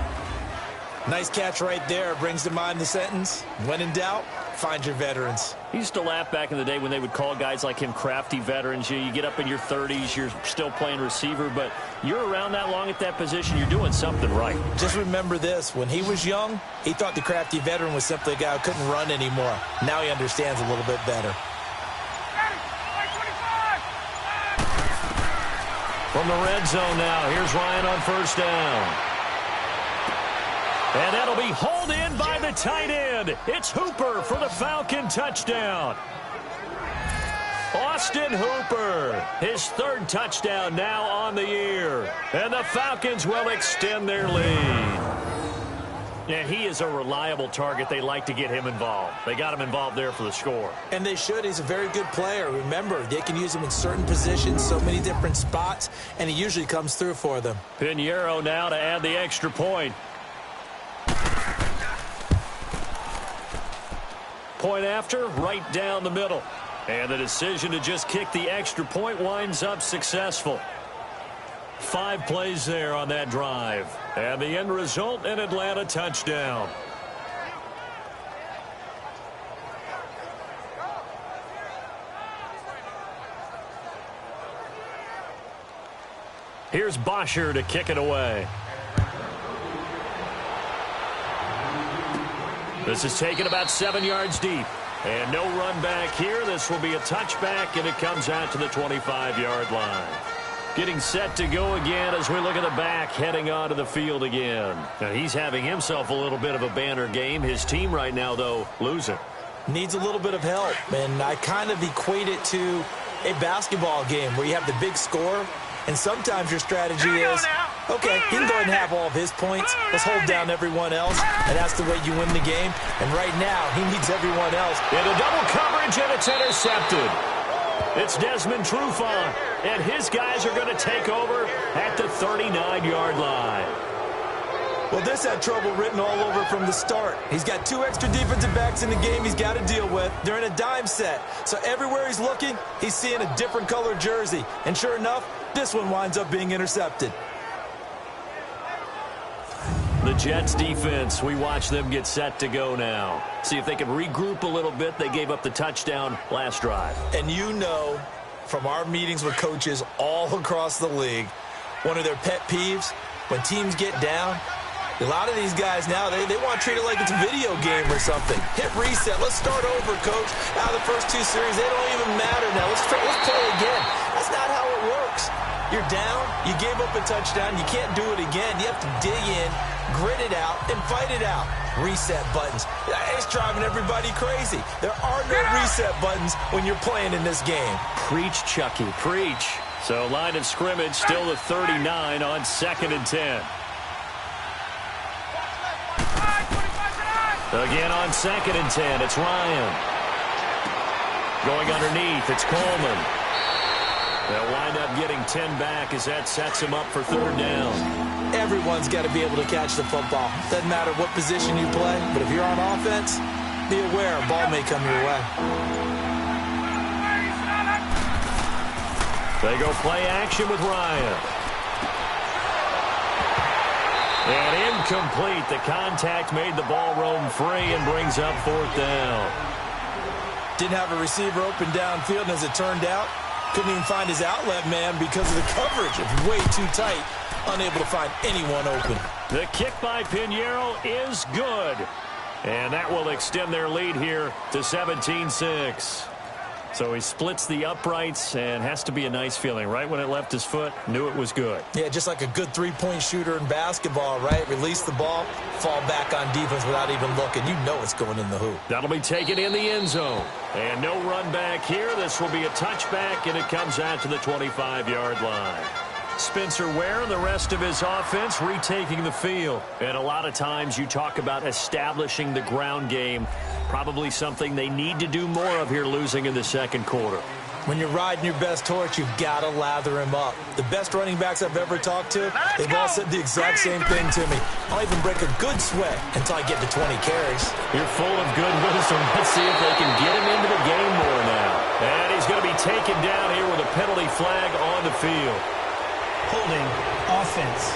Nice catch right there. Brings to mind the sentence, when in doubt, find your veterans. He used to laugh back in the day when they would call guys like him crafty veterans. You get up in your 30s, you're still playing receiver, but you're around that long at that position, you're doing something right. Just remember this. When he was young, he thought the crafty veteran was simply a guy who couldn't run anymore. Now he understands a little bit better. From the red zone now, here's Ryan on 1st down. And that'll be hauled in by the tight end. It's Hooper for the Falcon touchdown. Austin Hooper, his 3rd touchdown now on the year. And the Falcons will extend their lead. And he is a reliable target. They like to get him involved. They got him involved there for the score. And they should. He's a very good player. Remember, they can use him in certain positions, so many different spots, and he usually comes through for them. Pinheiro now to add the extra point. Point after, right down the middle. And the decision to just kick the extra point winds up successful. 5 plays there on that drive. And the end result, an Atlanta touchdown. Here's Bosher to kick it away. This is taken about 7 yards deep. And no run back here. This will be a touchback, and it comes out to the 25-yard line. Getting set to go again as we look at the back heading onto the field again. Now, he's having himself a little bit of a banner game. His team right now, though, losing. Needs a little bit of help, and I kind of equate it to a basketball game where you have the big score, and sometimes your strategy is, okay, he can go ahead and have all of his points. Let's hold down everyone else, and that's the way you win the game. And right now, he needs everyone else. Into double coverage, and it's intercepted. It's Desmond Trufant, and his guys are going to take over at the 39-yard line. Well, this had trouble written all over from the start. He's got 2 extra defensive backs in the game he's got to deal with. They're in a dime set. So everywhere he's looking, he's seeing a different color jersey. And sure enough, this one winds up being intercepted. The Jets defense, we watch them get set to go now. See if they can regroup a little bit. They gave up the touchdown last drive. And you know, from our meetings with coaches all across the league, one of their pet peeves, when teams get down, a lot of these guys now, they want to treat it like it's a video game or something. Hit reset. Let's start over, coach. Now the first 2 series, they don't even matter now. Let's play again. That's not how it works. You're down. You gave up a touchdown. You can't do it again. You have to dig in, grit it out, and fight it out. Reset buttons. It's driving everybody crazy. There are no reset buttons when you're playing in this game. Preach, Chucky, preach. So line of scrimmage still the 39 on 2nd and 10. Again on 2nd and 10, it's Ryan. Going underneath, it's Coleman. They'll wind up getting 10 back as that sets him up for 3rd down. Everyone's got to be able to catch the football. Doesn't matter what position you play, but if you're on offense, be aware a ball may come your way. They go play action with Ryan. And incomplete. The contact made the ball roam free and brings up 4th down. Didn't have a receiver open downfield, and as it turned out, couldn't even find his outlet man because of the coverage. It's way too tight, unable to find anyone open. The kick by Pinheiro is good. And that will extend their lead here to 17-6. So he splits the uprights, and has to be a nice feeling. Right when it left his foot, knew it was good. Yeah, just like a good three-point shooter in basketball, right? Release the ball, fall back on defense without even looking. You know it's going in the hoop. That'll be taken in the end zone. And no run back here. This will be a touchback, and it comes out to the 25-yard line. Spencer Ware and the rest of his offense retaking the field. And a lot of times you talk about establishing the ground game. Probably something they need to do more of here, losing in the second quarter. When you're riding your best horse, you've got to lather him up. The best running backs I've ever talked to, they've all said the exact same thing to me. I'll even break a good sweat until I get to 20 carries. You're full of good wisdom. Let's see if they can get him into the game more now. And he's going to be taken down here with a penalty flag on the field. Holding offense.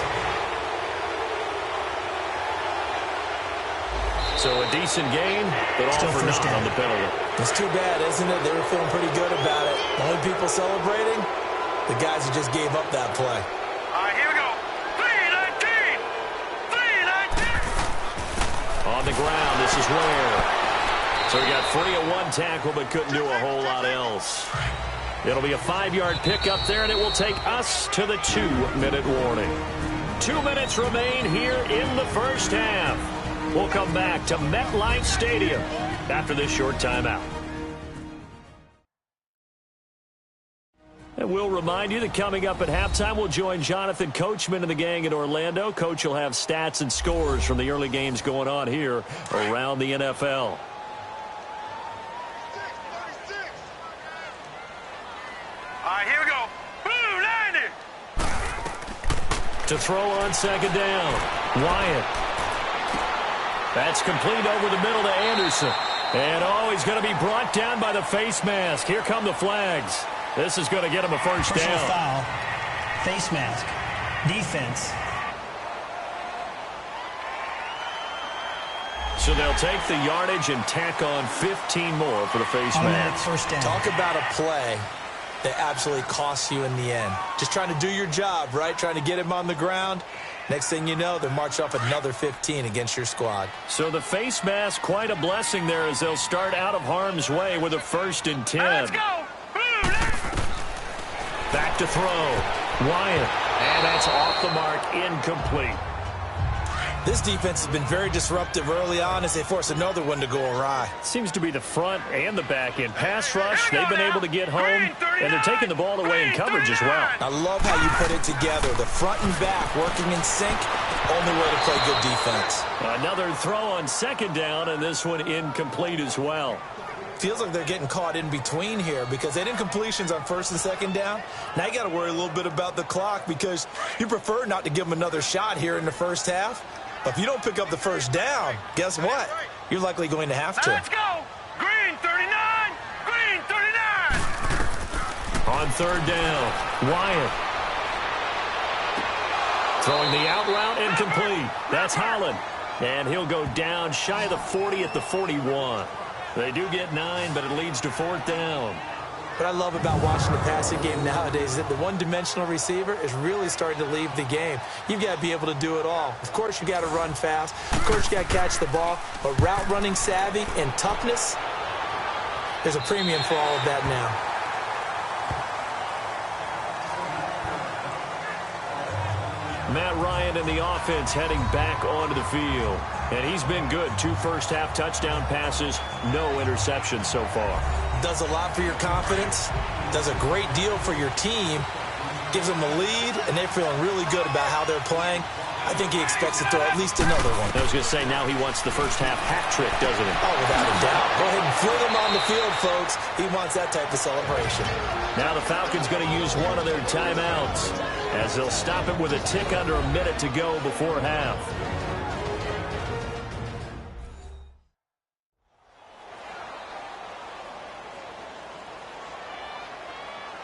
So a decent game, but all for naught on the penalty. It's too bad, isn't it? They were feeling pretty good about it. The only people celebrating, the guys who just gave up that play. All right, here we go. 3-19. 3-19. On the ground, this is Ware. So he got free of one tackle, but couldn't do a whole lot else. It'll be a 5-yard pickup there, and it will take us to the 2-minute warning. 2 minutes remain here in the first half. We'll come back to MetLife Stadium after this short timeout. And we'll remind you that coming up at halftime, we'll join Jonathan Coachman and the gang in Orlando. Coach will have stats and scores from the early games going on here around the NFL. All right, here we go. Blue 90. To throw on second down, Wyatt. That's complete over the middle to Anderson. And, he's going to be brought down by the face mask. Here come the flags. This is going to get him a first down. Foul, face mask, defense. So they'll take the yardage and tack on 15 more for the face mask. First down. Talk about a play that absolutely costs you in the end. Just trying to do your job, right? Trying to get him on the ground. Next thing you know, they're marching off another 15 against your squad. So the face mask, quite a blessing there as they'll start out of harm's way with a 1st and 10. Let's go. Blue 90. Back to throw. Wyatt. And that's off the mark, incomplete. This defense has been very disruptive early on as they force another one to go awry. Seems to be the front and the back end. Pass rush, they've been able to get home, and they're taking the ball away in coverage as well. I love how you put it together. The front and back working in sync, only way to play good defense. Another throw on second down, and this one incomplete as well. Feels like they're getting caught in between here because they had incompletions on 1st and 2nd down. Now you got to worry a little bit about the clock because you prefer not to give them another shot here in the first half. But if you don't pick up the first down, guess what? You're likely going to have to. Let's go. Green 39. Green 39. On third down, Wyatt. Throwing the out route incomplete. That's Holland. And he'll go down shy of the 40 at the 41. They do get 9, but it leads to fourth down. What I love about watching the passing game nowadays is that the one-dimensional receiver is really starting to leave the game. You've got to be able to do it all. Of course, you got to run fast. Of course, you got to catch the ball. But route running savvy and toughness, there's a premium for all of that now. Matt Ryan and the offense heading back onto the field. And he's been good. 2 first-half touchdown passes, no interceptions so far. Does a lot for your confidence, does a great deal for your team, gives them a lead, and they're feeling really good about how they're playing. I think he expects to throw at least another one. I was going to say, now he wants the first-half hat trick, doesn't he? Oh, without a doubt. Go ahead and fling him on the field, folks. He wants that type of celebration. Now the Falcons going to use one of their timeouts as they'll stop it with a tick under a minute to go before half.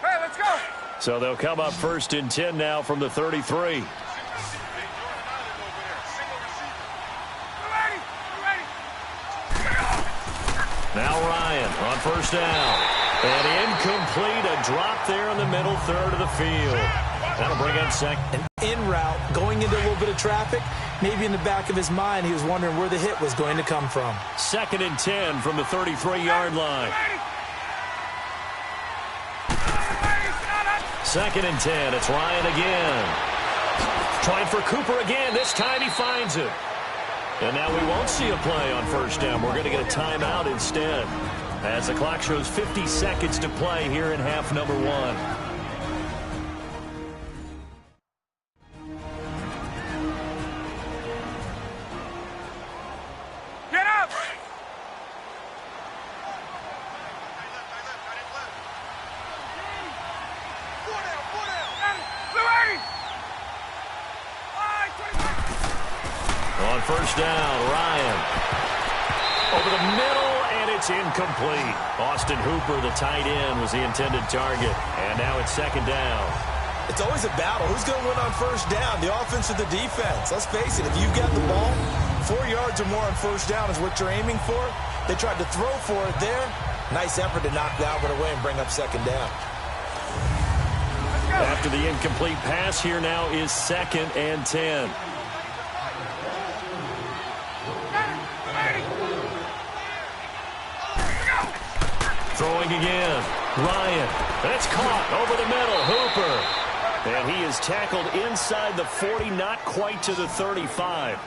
Hey, let's go. So they'll come up 1st and 10 now from the 33. Now Ryan on first down. And incomplete, a drop there in the middle third of the field. That'll bring in second. An in route, going into a little bit of traffic. Maybe in the back of his mind, he was wondering where the hit was going to come from. 2nd and 10 from the 33-yard line. 2nd and 10. It's Ryan again. Trying for Cooper again. This time he finds it. And now we won't see a play on first down. We're going to get a timeout instead, as the clock shows 50 seconds to play here in half number 1. Get up. On first down, Ryan. Over the middle, and it's incomplete. Austin Hooper, the tight end, was the intended target. And now it's 2nd down. It's always a battle. Who's going to win on first down, the offense or the defense? Let's face it, if you've got the ball, 4 yards or more on first down is what you're aiming for. They tried to throw for it there. Nice effort to knock that one away and bring up 2nd down. After the incomplete pass, here now is 2nd and 10. Throwing again. Ryan. That's caught over the middle. Hooper. And he is tackled inside the 40, not quite to the 35.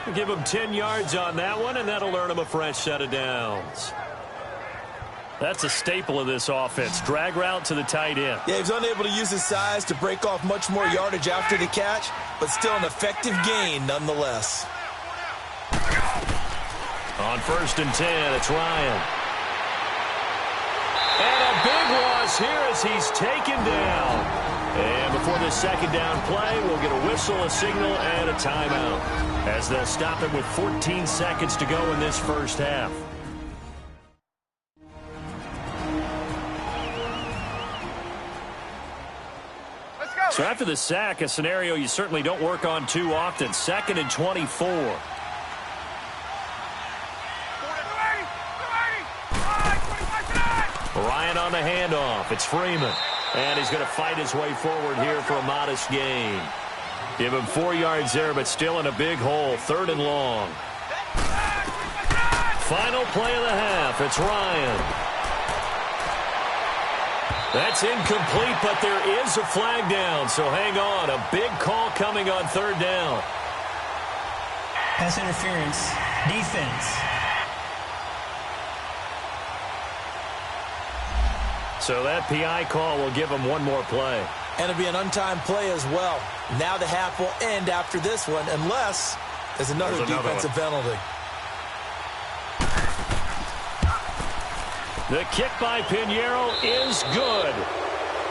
We'll give him 10 yards on that one, and that'll earn him a fresh set of downs. That's a staple of this offense. Drag route to the tight end. Yeah, he was unable to use his size to break off much more yardage after the catch, but still an effective gain nonetheless. On 1st and 10, it's Ryan. And a big loss here as he's taken down. And before the 2nd down play, we'll get a whistle, a signal, and a timeout, as they'll stop it with 14 seconds to go in this first half. Let's go. So after the sack, a scenario you certainly don't work on too often. 2nd and 24. Ryan on the handoff. It's Freeman. And he's going to fight his way forward here for a modest gain. Give him 4 yards there, but still in a big hole. 3rd and long. Final play of the half. It's Ryan. That's incomplete, but there is a flag down. So hang on. A big call coming on 3rd down. Pass interference. Defense. So that PI call will give him one more play. And it'll be an untimed play as well. Now the half will end after this one, unless there's another defensive penalty. The kick by Pinheiro is good.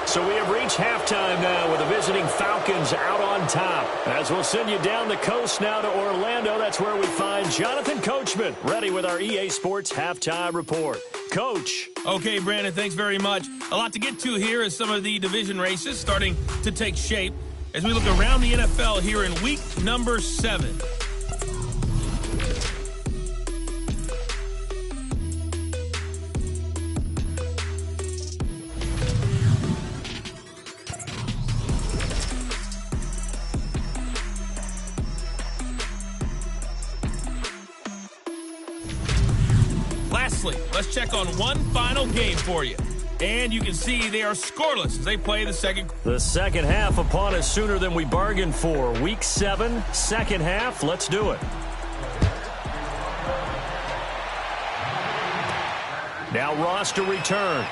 So we have reached halftime now with the visiting Falcons out on top. As we'll send you down the coast now to Orlando, that's where we find Jonathan Coachman, ready with our EA Sports Halftime Report. Coach. Okay, Brandon, thanks very much. A lot to get to here as some of the division races starting to take shape as we look around the NFL here in week number 7. Lastly, let's check on one final game for you. And you can see they are scoreless as they play the second. The second half upon us sooner than we bargained for. Week 7, second half. Let's do it. Now Ross to return.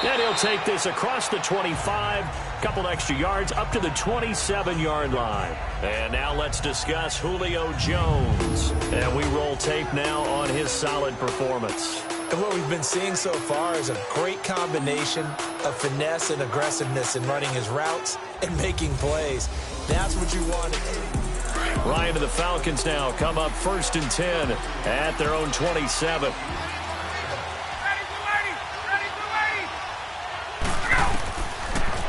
And he'll take this across the 25, couple extra yards up to the 27-yard line. And now let's discuss Julio Jones. And we roll tape now on his solid performance. And what we've been seeing so far is a great combination of finesse and aggressiveness in running his routes and making plays. That's what you want to do. Ryan to the Falcons now come up 1st and 10 at their own 27.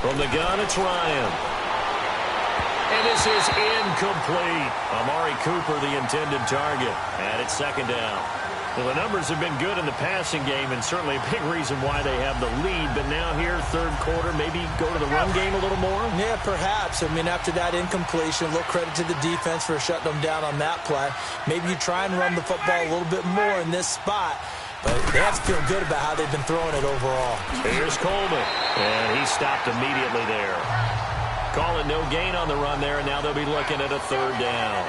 From the gun, it's Ryan. And this is incomplete. Amari Cooper, the intended target. And it's second down. Well, the numbers have been good in the passing game, and certainly a big reason why they have the lead. But now here, third quarter, maybe go to the run game a little more? Yeah, perhaps. I mean, after that incompletion, a little credit to the defense for shutting them down on that play. Maybe you try and run the football a little bit more in this spot. But they have to feel good about how they've been throwing it overall. Here's Coleman, and he stopped immediately there. Call it no gain on the run there, and now they'll be looking at a third down.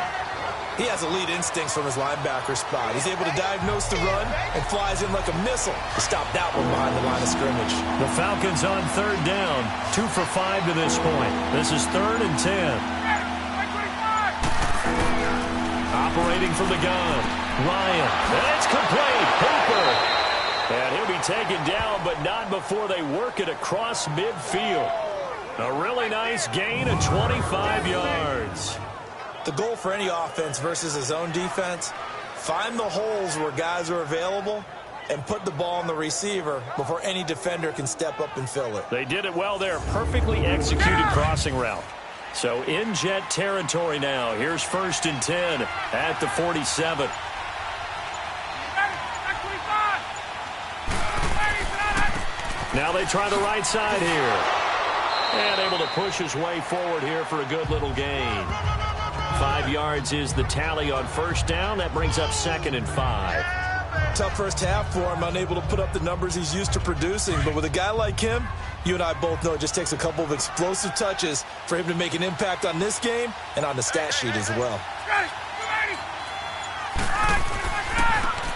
He has elite instincts from his linebacker spot. He's able to diagnose the run and flies in like a missile to stop that one behind the line of scrimmage. The Falcons on third down, 2 for 5 to this point. This is 3rd and 10. Operating from the gun, Ryan. And it's complete. Hooper. And he'll be taken down, but not before they work it across midfield. A really nice gain of 25 yards. The goal for any offense versus his own defense, find the holes where guys are available and put the ball on the receiver before any defender can step up and fill it. They did it well there. Perfectly executed crossing route. So in jet territory now. Here's 1st and 10 at the 47. Now they try the right side here. And able to push his way forward here for a good little gain. 5 yards is the tally on first down. That brings up 2nd and 5. Tough first half for him, unable to put up the numbers he's used to producing. But with a guy like him, you and I both know it just takes a couple of explosive touches for him to make an impact on this game and on the stat sheet as well.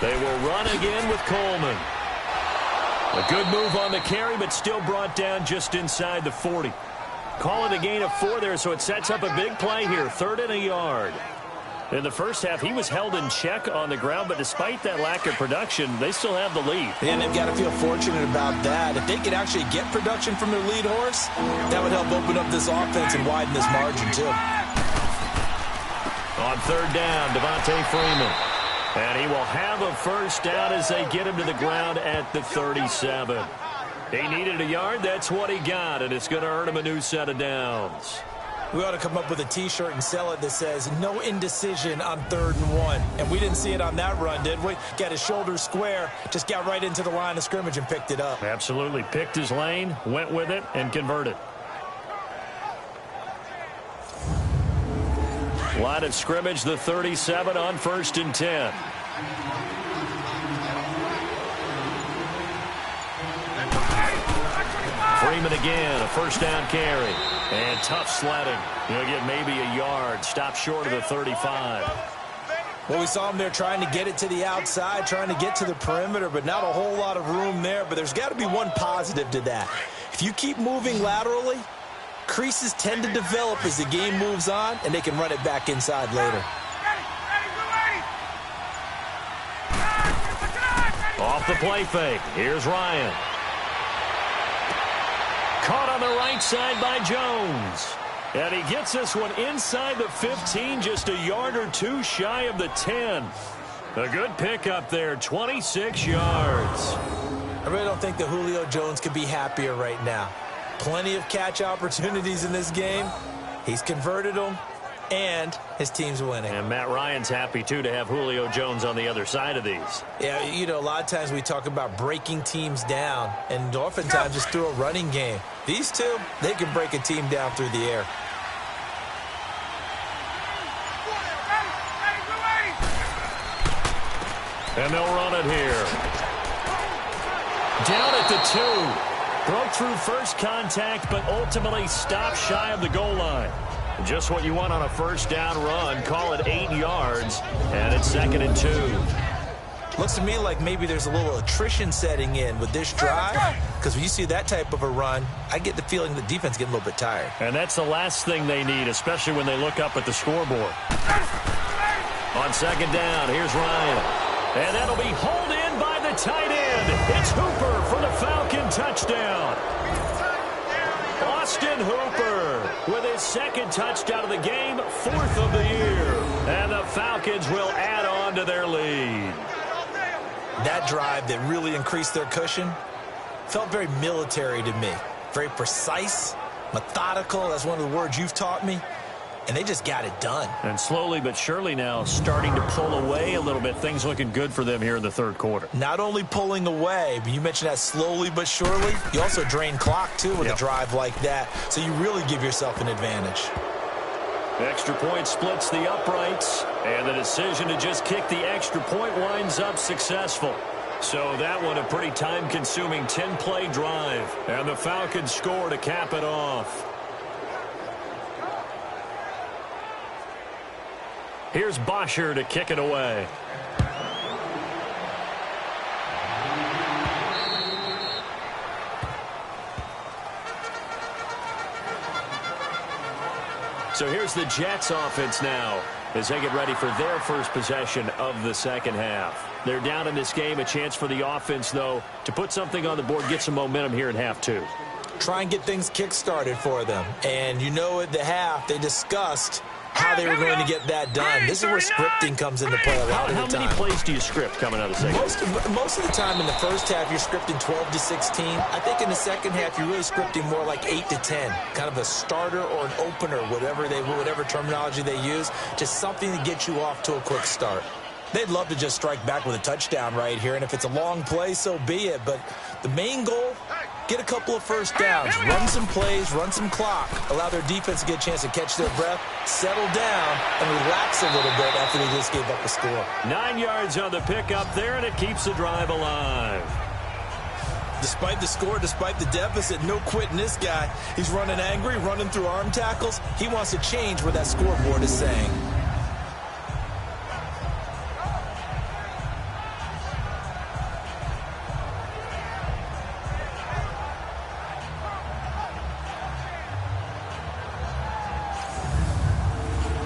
They will run again with Coleman. A good move on the carry, but still brought down just inside the 40. Call it a gain of 4 there, so it sets up a big play here, 3rd and a yard. In the first half, he was held in check on the ground, but despite that lack of production, they still have the lead. And they've got to feel fortunate about that. If they could actually get production from their lead horse, that would help open up this offense and widen this margin, too. On third down, Devontae Freeman. And he will have a first down as they get him to the ground at the 37. He needed a yard. That's what he got, and it's going to earn him a new set of downs. We ought to come up with a T-shirt and sell it that says, no indecision on 3rd and 1. And we didn't see it on that run, did we? Got his shoulders square, just got right into the line of scrimmage and picked it up. Absolutely. Picked his lane, went with it, and converted. Line of scrimmage, the 37 on 1st and 10. Freeman again, a first down carry. And tough sledding. He'll get maybe a yard. Stop short of the 35. Well, we saw him there trying to get it to the outside, trying to get to the perimeter, but not a whole lot of room there. But there's got to be one positive to that. If you keep moving laterally, creases tend to develop as the game moves on, and they can run it back inside later. Off the play fake. Here's Ryan. on the right side by Jones. And he gets this one inside the 15, just a yard or two shy of the 10. A good pickup there, 26 yards. I really don't think that Julio Jones could be happier right now. Plenty of catch opportunities in this game. He's converted them, and his team's winning. And Matt Ryan's happy, too, to have Julio Jones on the other side of these. Yeah, you know, a lot of times we talk about breaking teams down, and oftentimes just through a running game. These two, they can break a team down through the air. And they'll run it here. Down at the 2. Broke through first contact, but ultimately stopped shy of the goal line. Just what you want on a first down run. Call it 8 yards, and it's 2nd and 2. Looks to me like maybe there's a little attrition setting in with this drive, because when you see that type of a run, I get the feeling the defense getting a little bit tired. And that's the last thing they need, especially when they look up at the scoreboard. On 2nd down, here's Ryan. And that'll be hauled in by the tight end. It's Hooper for the Falcon touchdown. Austin Hooper with his 2nd touchdown of the game, 4th of the year. And the Falcons will add on to their lead. That drive that really increased their cushion felt very military to me. Very precise, methodical. That's one of the words you've taught me. And they just got it done. And slowly but surely now starting to pull away a little bit. Things looking good for them here in the 3rd quarter. Not only pulling away, but you mentioned that slowly but surely. You also drain clock, too, with a drive like that. So you really give yourself an advantage. Extra point splits the uprights. And the decision to just kick the extra point winds up successful. So that one a pretty time-consuming 10-play drive. And the Falcons score to cap it off. Here's Bosher to kick it away. So here's the Jets offense now as they get ready for their first possession of the 2nd half. They're down in this game. A chance for the offense, though, to put something on the board, get some momentum here in half 2. Try and get things kick-started for them. And you know at the half they discussed how they were going to get that done. This is where scripting comes into play a lot of the time. How many plays do you script coming out of the 2nd? Most of the time in the first half, you're scripting 12 to 16. I think in the 2nd half, you're really scripting more like 8 to 10. Kind of a starter or an opener, whatever terminology they use. Just something to get you off to a quick start. They'd love to just strike back with a touchdown right here, and if it's a long play, so be it. But the main goal, get a couple of first downs, run some plays, run some clock, allow their defense to get a chance to catch their breath, settle down, and relax a little bit after they just gave up a score. 9 yards on the pickup there, and it keeps the drive alive. Despite the score, despite the deficit, no quitting this guy. He's running angry, running through arm tackles. He wants to change what that scoreboard is saying.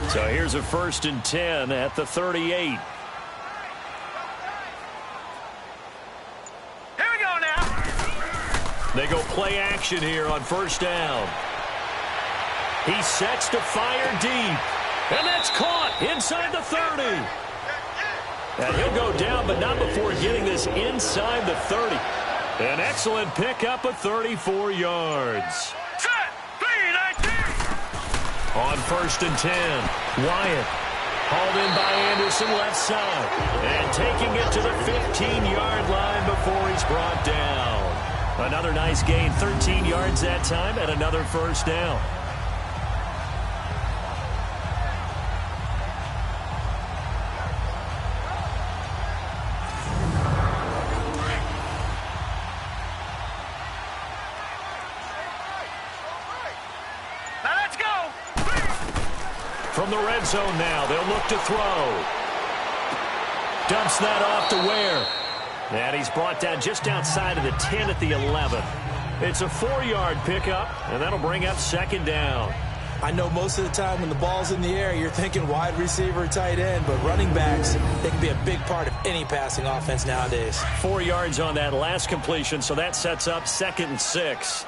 So here's a 1st and 10 at the 38. Here we go now. They go play action here on 1st down. He sets to fire deep. And that's caught inside the 30. And he'll go down, but not before getting this inside the 30. An excellent pickup of 34 yards. On 1st and 10, Wyatt hauled in by Anderson left side. And taking it to the 15-yard line before he's brought down. Another nice gain, 13 yards that time, and another 1st down. From the red zone now, they'll look to throw. Dumps that off to Ware. And he's brought down just outside of the 10 at the 11. It's a 4-yard pickup, and that'll bring up 2nd down. I know most of the time when the ball's in the air, you're thinking wide receiver, tight end, but running backs, they can be a big part of any passing offense nowadays. 4 yards on that last completion, so that sets up 2nd and 6.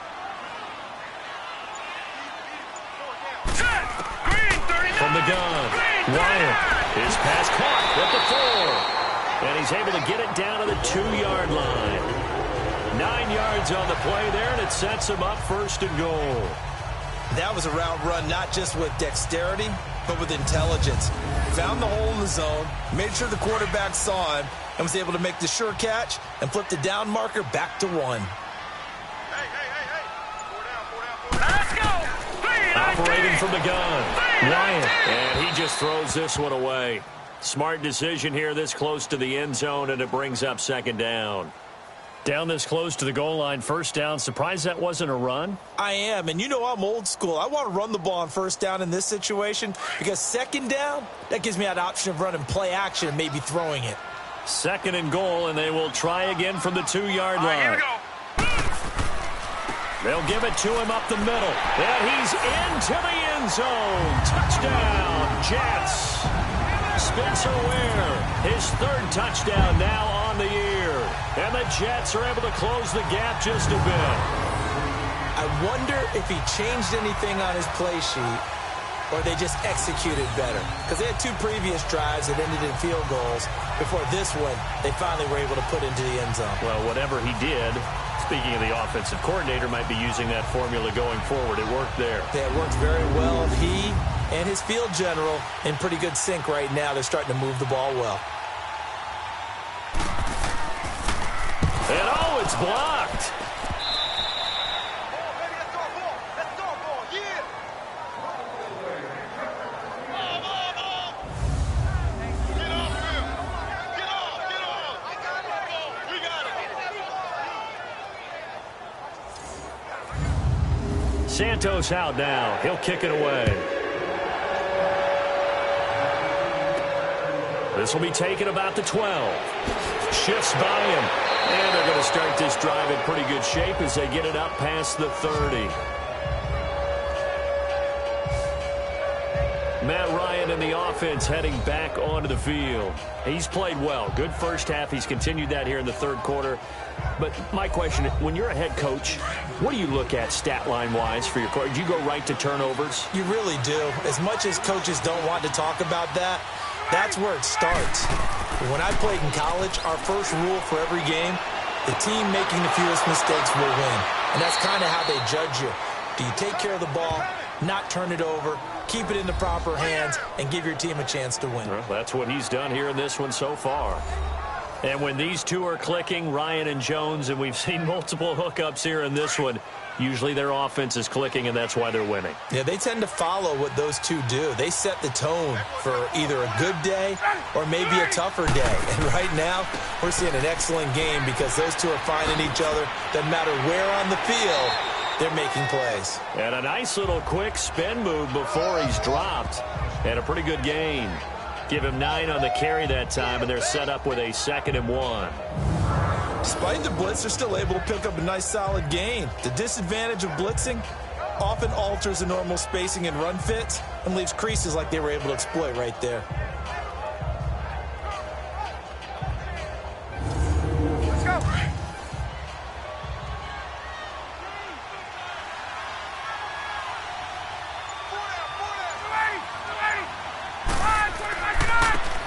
Wyatt, his pass caught at the 4. And he's able to get it down to the 2-yard line. 9 yards on the play there, and it sets him up 1st and goal. That was a route run not just with dexterity, but with intelligence. Found the hole in the zone, made sure the quarterback saw him, and was able to make the sure catch and flip the down marker back to 1. Operating from the gun, Wyatt, and he just throws this one away. Smart decision here this close to the end zone, and it brings up 2nd down. Down this close to the goal line, 1st down. Surprised that wasn't a run? I am, and you know I'm old school. I want to run the ball on 1st down in this situation because 2nd down, that gives me that option of running play action and maybe throwing it. 2nd and goal, and they will try again from the 2-yard line. Here we go. They'll give it to him up the middle. And he's into the end zone. Touchdown, Jets. Spencer Ware, his 3rd touchdown now on the year. And the Jets are able to close the gap just a bit. I wonder if he changed anything on his play sheet or they just executed better. Because they had 2 previous drives that ended in field goals. Before this one, they finally were able to put into the end zone. Well, whatever he did, speaking of the offensive coordinator, might be using that formula going forward. It worked there. Yeah, it worked very well. He and his field general in pretty good sync right now. They're starting to move the ball well. And oh, it's blocked. Santos out now. He'll kick it away. This will be taken about the 12. Shifts by him. And they're going to start this drive in pretty good shape as they get it up past the 30. Matt Ryan and the offense heading back onto the field. He's played well. Good first half. He's continued that here in the 3rd quarter. But my question, when you're a head coach, what do you look at stat line-wise for your coach? Do you go right to turnovers? You really do. As much as coaches don't want to talk about that, that's where it starts. When I played in college, our first rule for every game, the team making the fewest mistakes will win. And that's kind of how they judge you. Do you take care of the ball, not turn it over, keep it in the proper hands, and give your team a chance to win? Well, that's what he's done here in this one so far. And when these two are clicking, Ryan and Jones, and we've seen multiple hookups here in this one, usually their offense is clicking, and that's why they're winning. Yeah, they tend to follow what those two do. They set the tone for either a good day or maybe a tougher day. And right now, we're seeing an excellent game because those two are finding each other. Doesn't matter where on the field, they're making plays. And a nice little quick spin move before he's dropped. And a pretty good gain. Give him 9 on the carry that time, and they're set up with a 2nd and 1. Despite the blitz, they're still able to pick up a nice solid gain. The disadvantage of blitzing often alters the normal spacing and run fits and leaves creases like they were able to exploit right there. Let's go.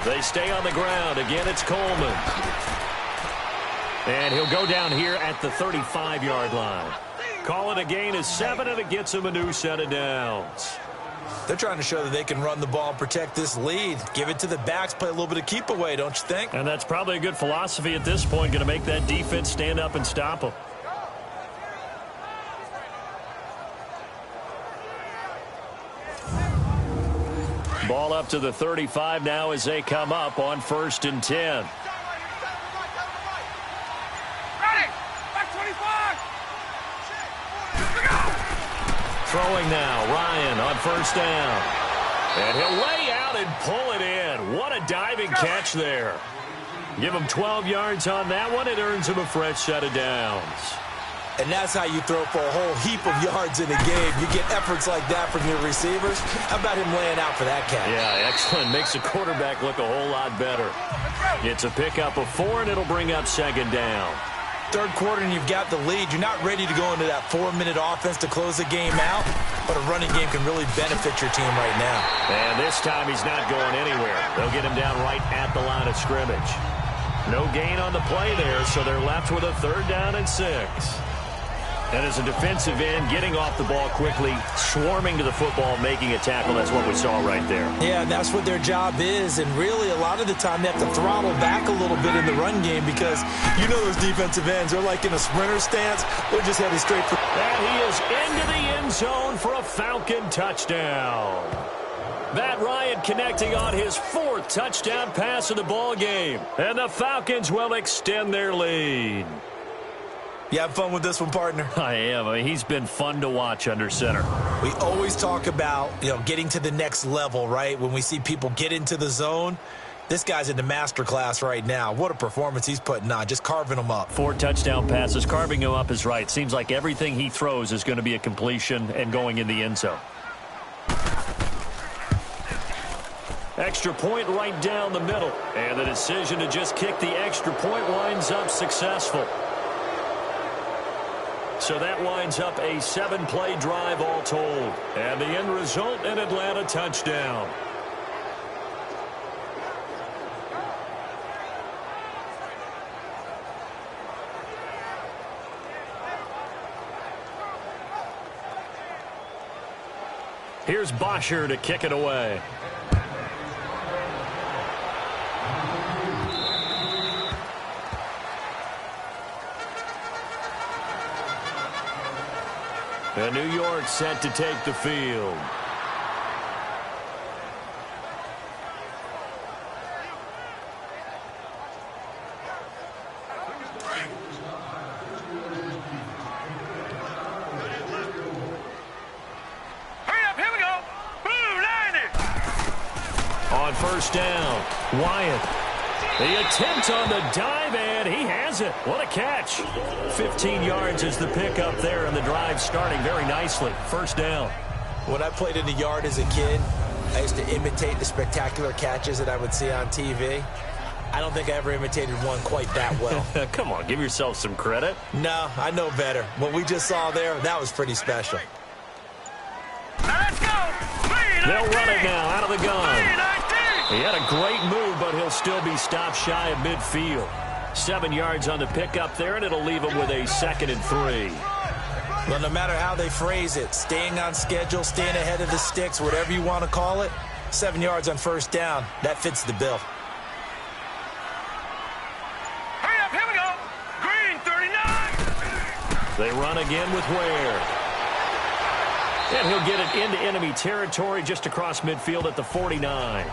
They stay on the ground. Again, it's Coleman. And he'll go down here at the 35-yard line. Call it a gain of 7, and it gets him a new set of downs. They're trying to show that they can run the ball and protect this lead. Give it to the backs, play a little bit of keep away, don't you think? And that's probably a good philosophy at this point, going to make that defense stand up and stop them. Ball up to the 35 now as they come up on 1st and 10. Throwing now, Ryan on 1st down. And he'll lay out and pull it in. What a diving catch there. Give him 12 yards on that one. It earns him a fresh set of downs. And that's how you throw for a whole heap of yards in a game. You get efforts like that from your receivers. How about him laying out for that catch? Yeah, excellent. Makes the quarterback look a whole lot better. It's a pickup of 4, and it'll bring up 2nd down. third quarter and you've got the lead, you're not ready to go into that 4-minute offense to close the game out, but a running game can really benefit your team right now. And this time he's not going anywhere. They'll get him down right at the line of scrimmage. No gain on the play there, so they're left with a 3rd down and 6. And as a defensive end, getting off the ball quickly, swarming to the football, making a tackle, that's what we saw right there. Yeah, and that's what their job is. And really, a lot of the time, they have to throttle back a little bit in the run game because you know those defensive ends, they're like in a sprinter stance. They're just heading straight for... And he is into the end zone for a Falcon touchdown. Matt Ryan connecting on his 4th touchdown pass of the ball game. And the Falcons will extend their lead. You have fun with this one, partner? I am. I mean, he's been fun to watch under center. We always talk about, getting to the next level, right? When we see people get into the zone, this guy's in the master class right now. What a performance he's putting on, just carving them up. 4 touchdown passes. Carving him up is right. Seems like everything he throws is going to be a completion and going in the end zone. Extra point right down the middle. And the decision to just kick the extra point winds up successful. So that winds up a 7-play drive all told. And the end result, an Atlanta touchdown. Here's Bosher to kick it away. And New York set to take the field. Hurry up, here we go. Boom, 90. On 1st down, Wyatt. The attempt on the dive, and he has it. What a catch. 15 yards is the pickup there, and the drive starting very nicely. 1st down. When I played in the yard as a kid, I used to imitate the spectacular catches that I would see on TV. I don't think I ever imitated one quite that well. Come on, give yourself some credit. No, I know better. What we just saw there, that was pretty special. Now let's go. They'll run it now out of the gun. 3-19. He had a great move, but he'll still be stopped shy of midfield. 7 yards on the pickup there, and it'll leave him with a 2nd and 3. Well, no matter how they phrase it, staying on schedule, staying ahead of the sticks, whatever you want to call it, 7 yards on 1st down, that fits the bill. Hurry up, here we go. Green, 39. They run again with Ware. And he'll get it into enemy territory just across midfield at the 49.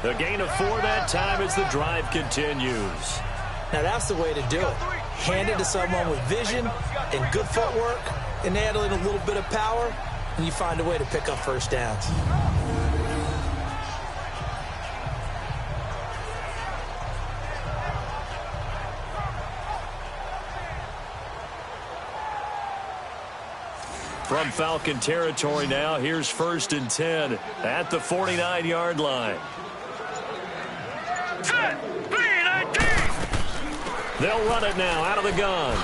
The gain of 4 that time as the drive continues. Now that's the way to do it. Hand it to someone with vision and good footwork, and add in a little bit of power, and you find a way to pick up 1st downs. From Falcon territory now, here's 1st and 10 at the 49-yard line. Set. 3-19. They'll run it now out of the gun.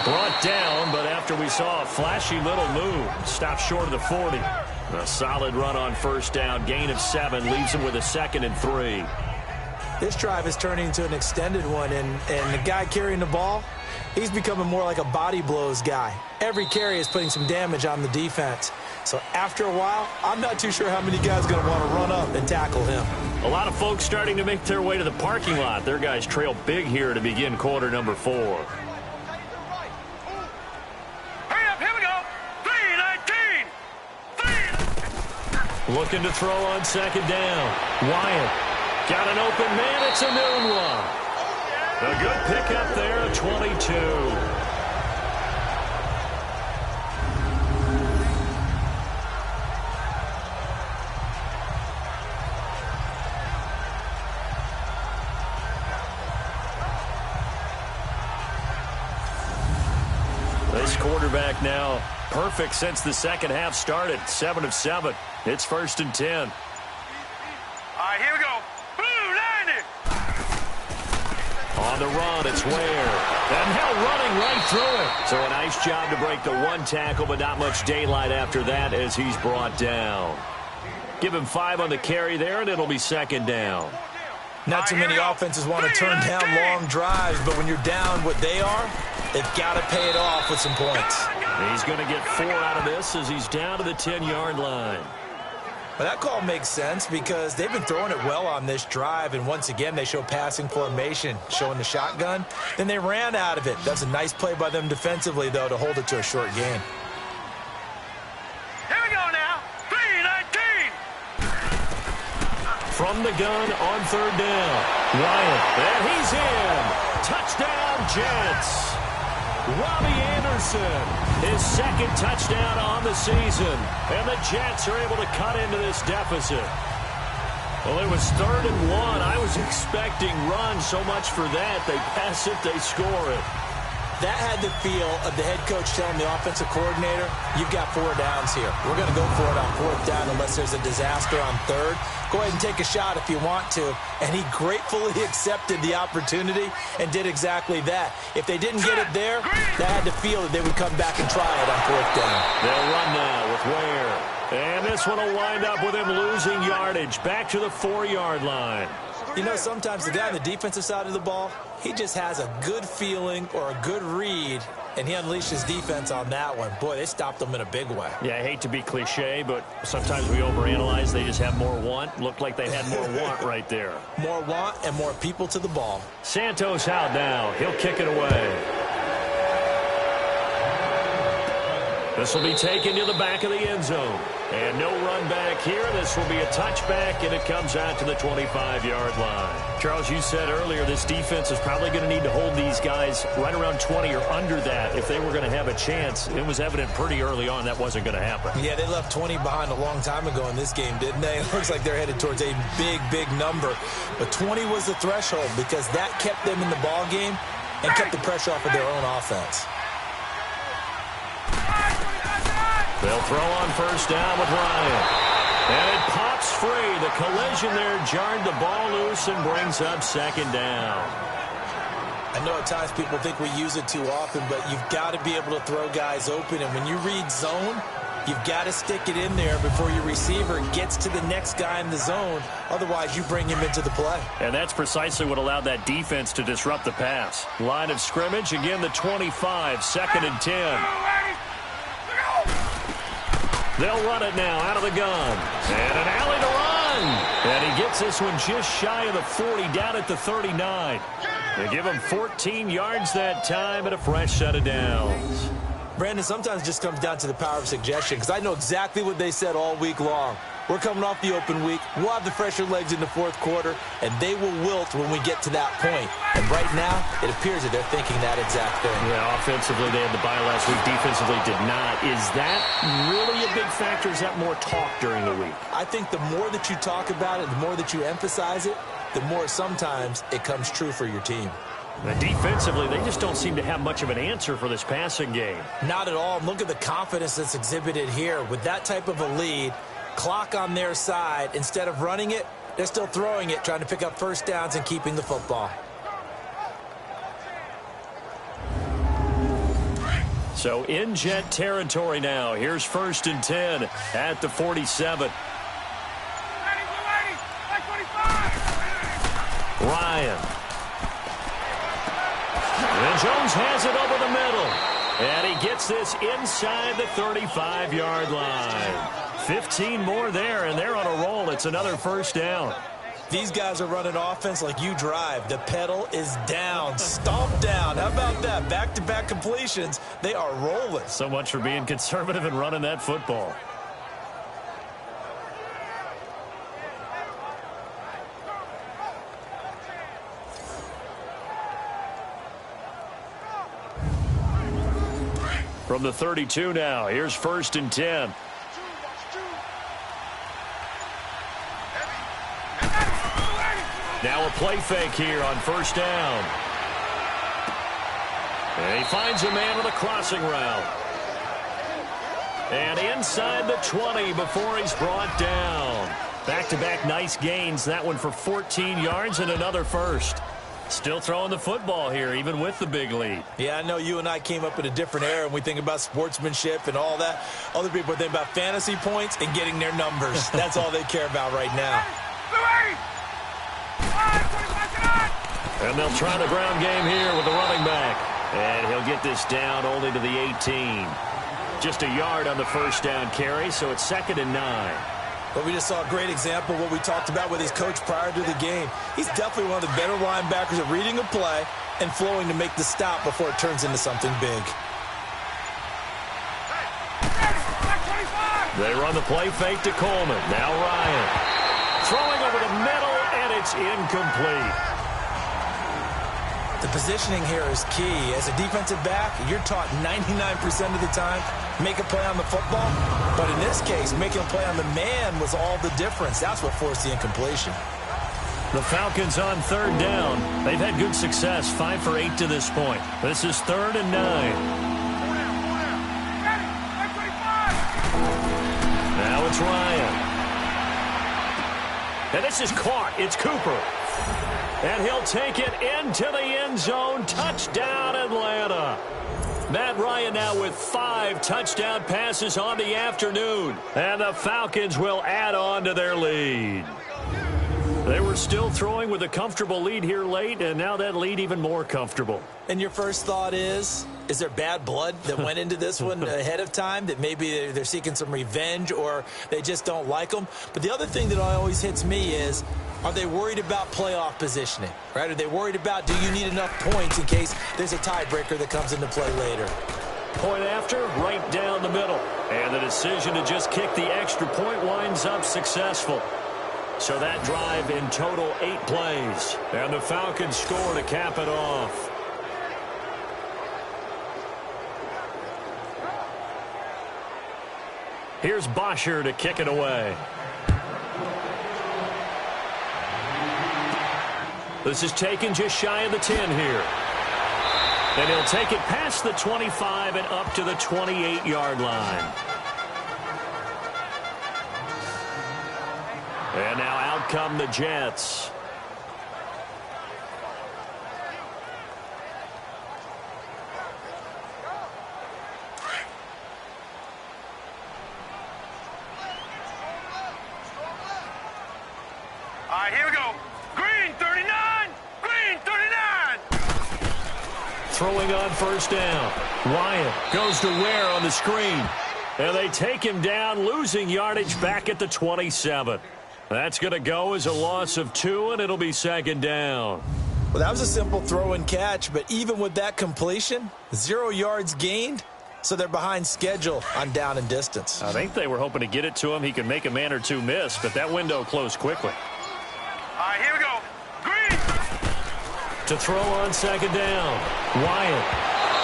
Brought down, but after we saw a flashy little move, stopped short of the 40. A solid run on 1st down, gain of 7, leaves him with a 2nd and 3. This drive is turning into an extended one, and the guy carrying the ball, he's becoming more like a body blows guy. Every carry is putting some damage on the defense. So after a while, I'm not too sure how many guys are going to want to run up and tackle him. A lot of folks starting to make their way to the parking lot. Their guys trail big here to begin quarter number 4. Hurry up, here we go. 3-19. Looking to throw on 2nd down. Wyatt got an open man. It's a noon one. A good pickup there, a 22. This quarterback now perfect since the 2nd half started. 7 of 7. It's 1st and 10. All right, here we go. Boom, 90. On On the run, it's Ware. And now running right through it. So a nice job to break the one tackle, but not much daylight after that as he's brought down. Give him 5 on the carry there, and it'll be second down. Not too many offenses want to turn down long drives, but when you're down what they are, they've got to pay it off with some points. He's going to get 4 out of this as he's down to the 10-yard line. Well, that call makes sense because they've been throwing it well on this drive, and once again they show passing formation, showing the shotgun. Then they ran out of it. That's a nice play by them defensively, though, to hold it to a short gain. Here we go now. 3-19. From the gun on third down. Wyatt, and he's in. Touchdown, Jets. Robbie Anderson, his second touchdown on the season. And the Jets are able to cut into this deficit. Well, it was 3rd and 1. I was expecting run so much for that. They pass it, they score it. That had the feel of the head coach telling the offensive coordinator, you've got 4 downs here. We're going to go for it on 4th down unless there's a disaster on 3rd. Go ahead and take a shot if you want to. And he gratefully accepted the opportunity and did exactly that. If they didn't get it there, that had the feel that they would come back and try it on 4th down. They'll run now with Ware. And this one will wind up with him losing yardage back to the 4-yard line. You know, sometimes the guy on the defensive side of the ball, he just has a good feeling or a good read, and he unleashed his defense on that one. Boy, they stopped them in a big way. Yeah, I hate to be cliche, but sometimes we overanalyze. They just have more want. Looked like they had more want right there. More want and more people to the ball. Santos out now. He'll kick it away. This will be taken to the back of the end zone. And no run back here. This will be a touchback, and it comes out to the 25-yard line. Charles, you said earlier this defense is probably going to need to hold these guys right around 20 or under that if they were going to have a chance. It was evident pretty early on that wasn't going to happen. Yeah, they left 20 behind a long time ago in this game, didn't they? It looks like they're headed towards a big, big number. But 20 was the threshold because that kept them in the ball game and kept the pressure off of their own offense. They'll throw on first down with Ryan. And it pops free. The collision there jarred the ball loose and brings up second down. I know at times people think we use it too often, but you've got to be able to throw guys open. And when you read zone, you've got to stick it in there before your receiver gets to the next guy in the zone. Otherwise, you bring him into the play. And that's precisely what allowed that defense to disrupt the pass. Line of scrimmage, again, the 25, 2nd and 10. They'll run it now out of the gun. And an alley to run. And he gets this one just shy of the 40, down at the 39. They give him 14 yards that time and a fresh set of downs. Brandon, sometimes it just comes down to the power of suggestion because I know exactly what they said all week long. We're coming off the open week. We'll have the fresher legs in the 4th quarter, and they will wilt when we get to that point. And right now, it appears that they're thinking that exact thing. Yeah, offensively, they had the bye last week. Defensively, did not. Is that really a big factor? Is that more talk during the week? I think the more that you talk about it, the more that you emphasize it, the more sometimes it comes true for your team. Defensively, they just don't seem to have much of an answer for this passing game. Not at all. Look at the confidence that's exhibited here. With that type of a lead, clock on their side, instead of running it, they're still throwing it, trying to pick up first downs and keeping the football. So in Jet territory now. Here's 1st and 10 at the 47. Ryan. And Jones has it over the middle. And he gets this inside the 35-yard line. 15 more there, and they're on a roll. It's another first down. These guys are running offense like you drive. The pedal is down, stomp down. How about that? Back-to-back completions. They are rolling. So much for being conservative and running that football. From the 32 now, here's 1st and 10. Now a play fake here on first down. And he finds a man with a crossing route. And inside the 20 before he's brought down. Back-to-back nice gains. That one for 14 yards and another first. Still throwing the football here, even with the big lead. Yeah, I know you and I came up in a different era, and we think about sportsmanship and all that. Other people think about fantasy points and getting their numbers. That's all they care about right now. And they'll try the ground game here with the running back. And he'll get this down only to the 18. Just a yard on the first down carry, so it's 2nd and 9. But we just saw a great example of what we talked about with his coach prior to the game. He's definitely one of the better linebackers at reading a play and flowing to make the stop before it turns into something big. They run the play fake to Coleman. Now Ryan. Throwing over the middle, and it's incomplete. The positioning here is key. As a defensive back, you're taught 99% of the time, make a play on the football. But in this case, making a play on the man was all the difference. That's what forced the incompletion. The Falcons on 3rd down. They've had good success, 5 for 8 to this point. This is 3rd and 9. Now it's Ryan. And this is caught. It's Cooper. And he'll take it into the end zone. Touchdown, Atlanta. Matt Ryan now with 5 touchdown passes on the afternoon. And the Falcons will add on to their lead. They were still throwing with a comfortable lead here late, and now that lead even more comfortable. And your first thought is there bad blood that went into this one ahead of time, that maybe they're seeking some revenge or they just don't like them? But the other thing that always hits me is, are they worried about playoff positioning, right? Are they worried about, do you need enough points in case there's a tiebreaker that comes into play later? Point after, right down the middle. And the decision to just kick the extra point winds up successful. So that drive in total 8 plays. And the Falcons score to cap it off. Here's Bosher to kick it away. This is taken just shy of the 10 here. And he'll take it past the 25 and up to the 28-yard line. And now out come the Jets. All right, here we go. Green 39. Green 39. Throwing on first down. Wyatt goes to Ware on the screen. And they take him down, losing yardage back at the 27. That's going to go as a loss of 2, and it'll be 2nd down. Well, that was a simple throw and catch, but even with that completion, 0 yards gained, so they're behind schedule on down and distance. I think they were hoping to get it to him. He could make a man or two miss, but that window closed quickly. All right, here we go. Green. To throw on 2nd down. Wyatt.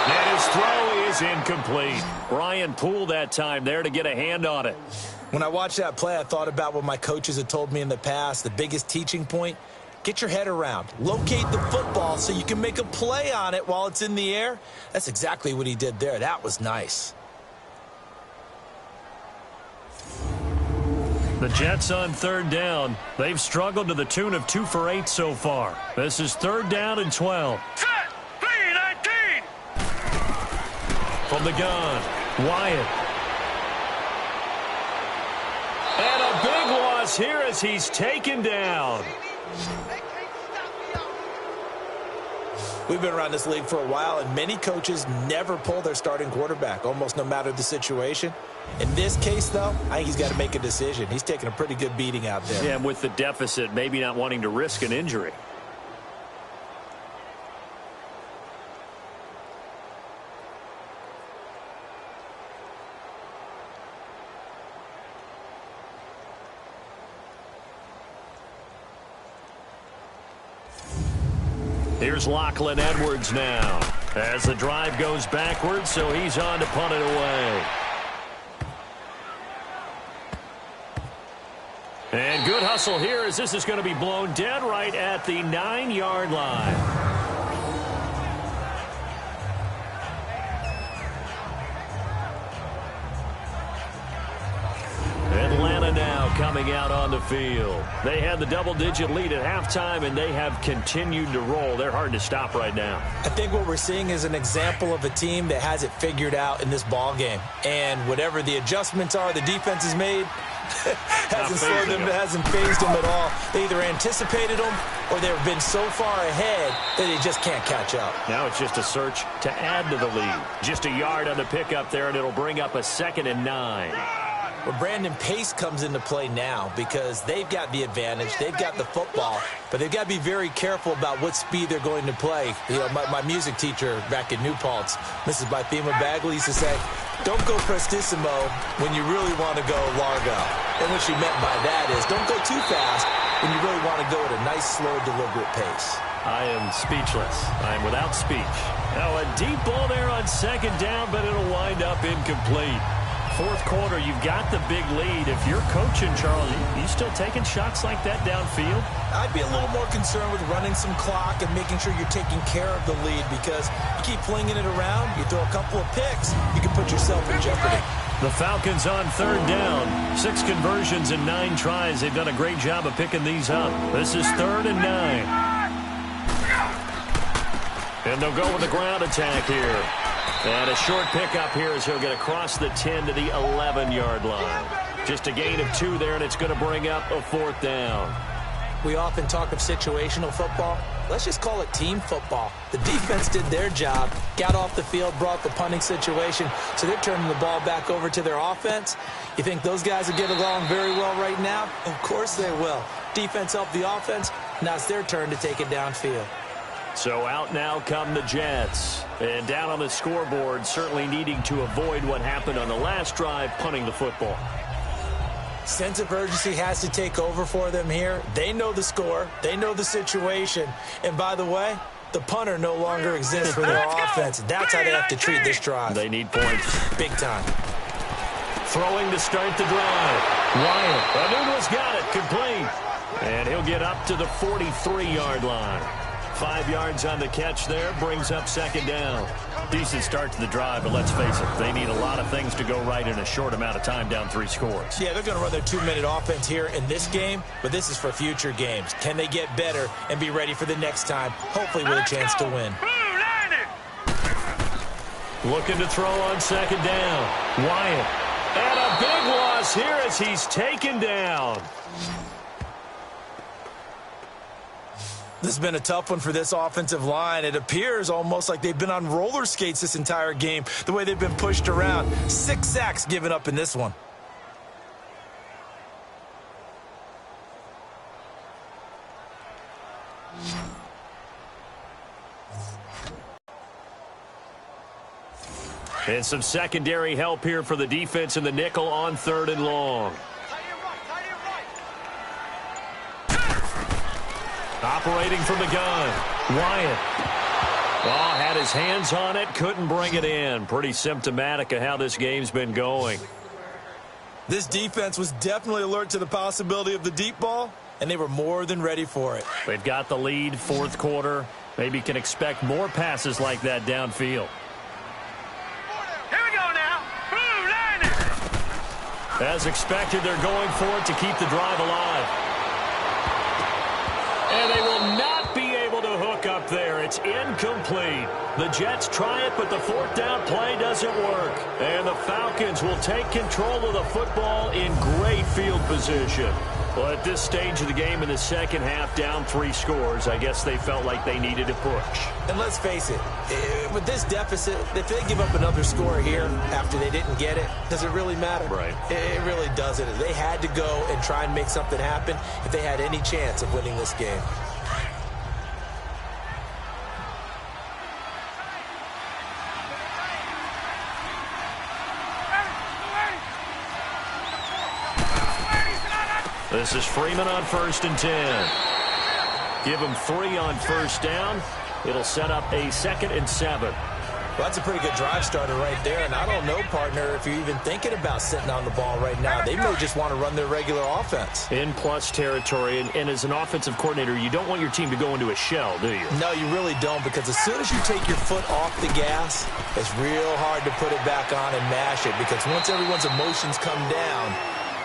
And his throw is incomplete. Ryan pulled that time there to get a hand on it. When I watched that play, I thought about what my coaches had told me in the past. The biggest teaching point, get your head around. Locate the football so you can make a play on it while it's in the air. That's exactly what he did there. That was nice. The Jets on 3rd down. They've struggled to the tune of 2 for 8 so far. This is 3rd down and 12. Set. 3-19. From the gun, Wyatt. And a big loss here as he's taken down. We've been around this league for a while, and many coaches never pull their starting quarterback, almost no matter the situation. In this case, though, I think he's got to make a decision. He's taking a pretty good beating out there. Yeah, and with the deficit, maybe not wanting to risk an injury. Here's Lachlan Edwards now as the drive goes backwards, so he's on to punt it away. And good hustle here as this is going to be blown dead right at the 9-yard line. Atlanta now coming coming out on the field. They had the double-digit lead at halftime, and they have continued to roll. They're hard to stop right now. I think what we're seeing is an example of a team that has it figured out in this ball game. And whatever the adjustments are the defense has made, hasn't slowed them, hasn't phased them at all. They either anticipated them or they've been so far ahead that they just can't catch up. Now it's just a search to add to the lead. Just a yard on the pickup there, and it'll bring up a 2nd and 9. Well, Brandon, pace comes into play now because they've got the advantage. They've got the football, but they've got to be very careful about what speed they're going to play. You know, my music teacher back in New Paltz, Mrs. Bythema Bagley, used to say, don't go prestissimo when you really want to go largo. And what she meant by that is don't go too fast when you really want to go at a nice, slow, deliberate pace. I am speechless. I am without speech. Now a deep ball there on 2nd down, but it'll wind up incomplete. 4th quarter, you've got the big lead. If you're coaching, Charles, you still taking shots like that downfield? I'd be a little more concerned with running some clock and making sure you're taking care of the lead, because you keep flinging it around, you throw a couple of picks, you can put yourself in jeopardy. The Falcons on 3rd down. 6 conversions and 9 tries. They've done a great job of picking these up. This is 3rd and 9. And they'll go with the ground attack here. And a short pickup here as he'll get across the 10 to the 11-yard line. Just a gain of 2 there, and it's going to bring up a 4th down. We often talk of situational football. Let's just call it team football. The defense did their job, got off the field, brought the punting situation, so they're turning the ball back over to their offense. You think those guys will get along very well right now? Of course they will. Defense helped the offense. Now it's their turn to take it downfield. So out now come the Jets. And down on the scoreboard, certainly needing to avoid what happened on the last drive, punting the football. Sense of urgency has to take over for them here. They know the score. They know the situation. And by the way, the punter no longer exists for their offense. That's how they have to treat this drive. They need points. Big time. Throwing to start the drive. Wyatt. Anuno's got it. Complete. And he'll get up to the 43-yard line. 5 yards on the catch there, brings up 2nd down. Decent start to the drive, but let's face it, they need a lot of things to go right in a short amount of time, down 3 scores. Yeah, they're going to run their 2-minute offense here in this game, but this is for future games. Can they get better and be ready for the next time, hopefully with a chance to win? Looking to throw on 2nd down. Wyatt. And a big loss here as he's taken down. This has been a tough one for this offensive line. It appears almost like they've been on roller skates this entire game, the way they've been pushed around. 6 sacks given up in this one. And some secondary help here for the defense in the nickel on 3rd and long. Operating from the gun. Wyatt. Oh, had his hands on it, couldn't bring it in. Pretty symptomatic of how this game's been going. This defense was definitely alert to the possibility of the deep ball, and they were more than ready for it. They've got the lead, 4th quarter. Maybe can expect more passes like that downfield. Here we go now. Blue line. As expected, they're going for it to keep the drive alive. And they will not be able to hook up there. It's incomplete. The Jets try it, but the 4th down play doesn't work. And the Falcons will take control of the football in great field position. Well, at this stage of the game in the 2nd half, down 3 scores, I guess they felt like they needed to push. And let's face it, with this deficit, if they give up another score here after they didn't get it, does it really matter? Right. It really doesn't. They had to go and try and make something happen if they had any chance of winning this game. This is Freeman on 1st and 10. Give him 3 on 1st down. It'll set up a 2nd and 7. Well, that's a pretty good drive starter right there, and I don't know, partner, if you're even thinking about sitting on the ball right now. They may just want to run their regular offense. In plus territory, and as an offensive coordinator, you don't want your team to go into a shell, do you? No, you really don't, because as soon as you take your foot off the gas, it's real hard to put it back on and mash it, because once everyone's emotions come down,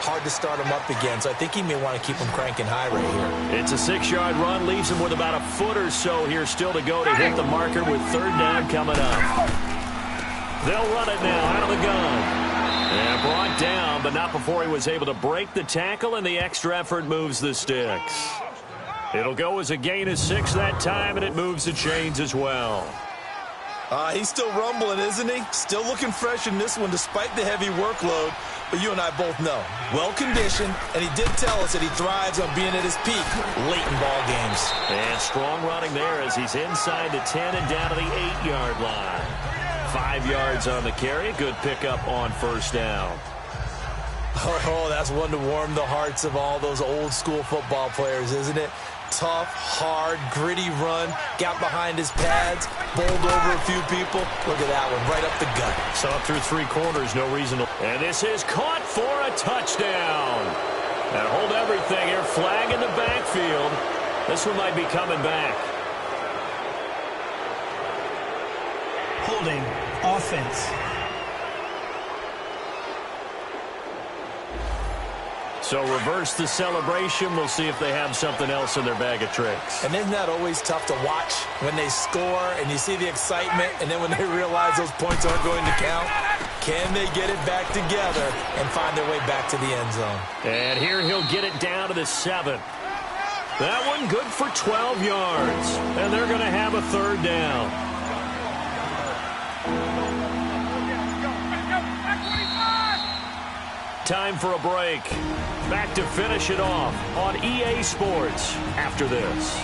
hard to start him up again. So I think he may want to keep him cranking high right here. It's a 6-yard run, leaves him with about a foot or so here still to go to hit the marker with third down coming up. They'll run it now out of the gun. And brought down, but not before he was able to break the tackle, and the extra effort moves the sticks. It'll go as a gain of 6 that time, and it moves the chains as well. He's still rumbling, isn't he? Still looking fresh in this one despite the heavy workload. But you and I both know, well-conditioned, and he did tell us that he thrives on being at his peak late in ball games. And strong running there as he's inside the 10 and down to the 8-yard line. 5 yards on the carry. Good pickup on first down. Oh, that's one to warm the hearts of all those old-school football players, isn't it? Tough, hard, gritty run. Got behind his pads, bowled over a few people. Look at that one, right up the gut. So up through 3 quarters, no reason to... And this is caught for a touchdown. And hold everything here. Flag in the backfield. This one might be coming back. Holding, offense. So reverse the celebration. We'll see if they have something else in their bag of tricks. And isn't that always tough to watch when they score and you see the excitement, and then when they realize those points aren't going to count? Can they get it back together and find their way back to the end zone? And here he'll get it down to the 7. That one good for 12 yards. And they're going to have a third down. Time for a break. Back to finish it off on EA Sports after this.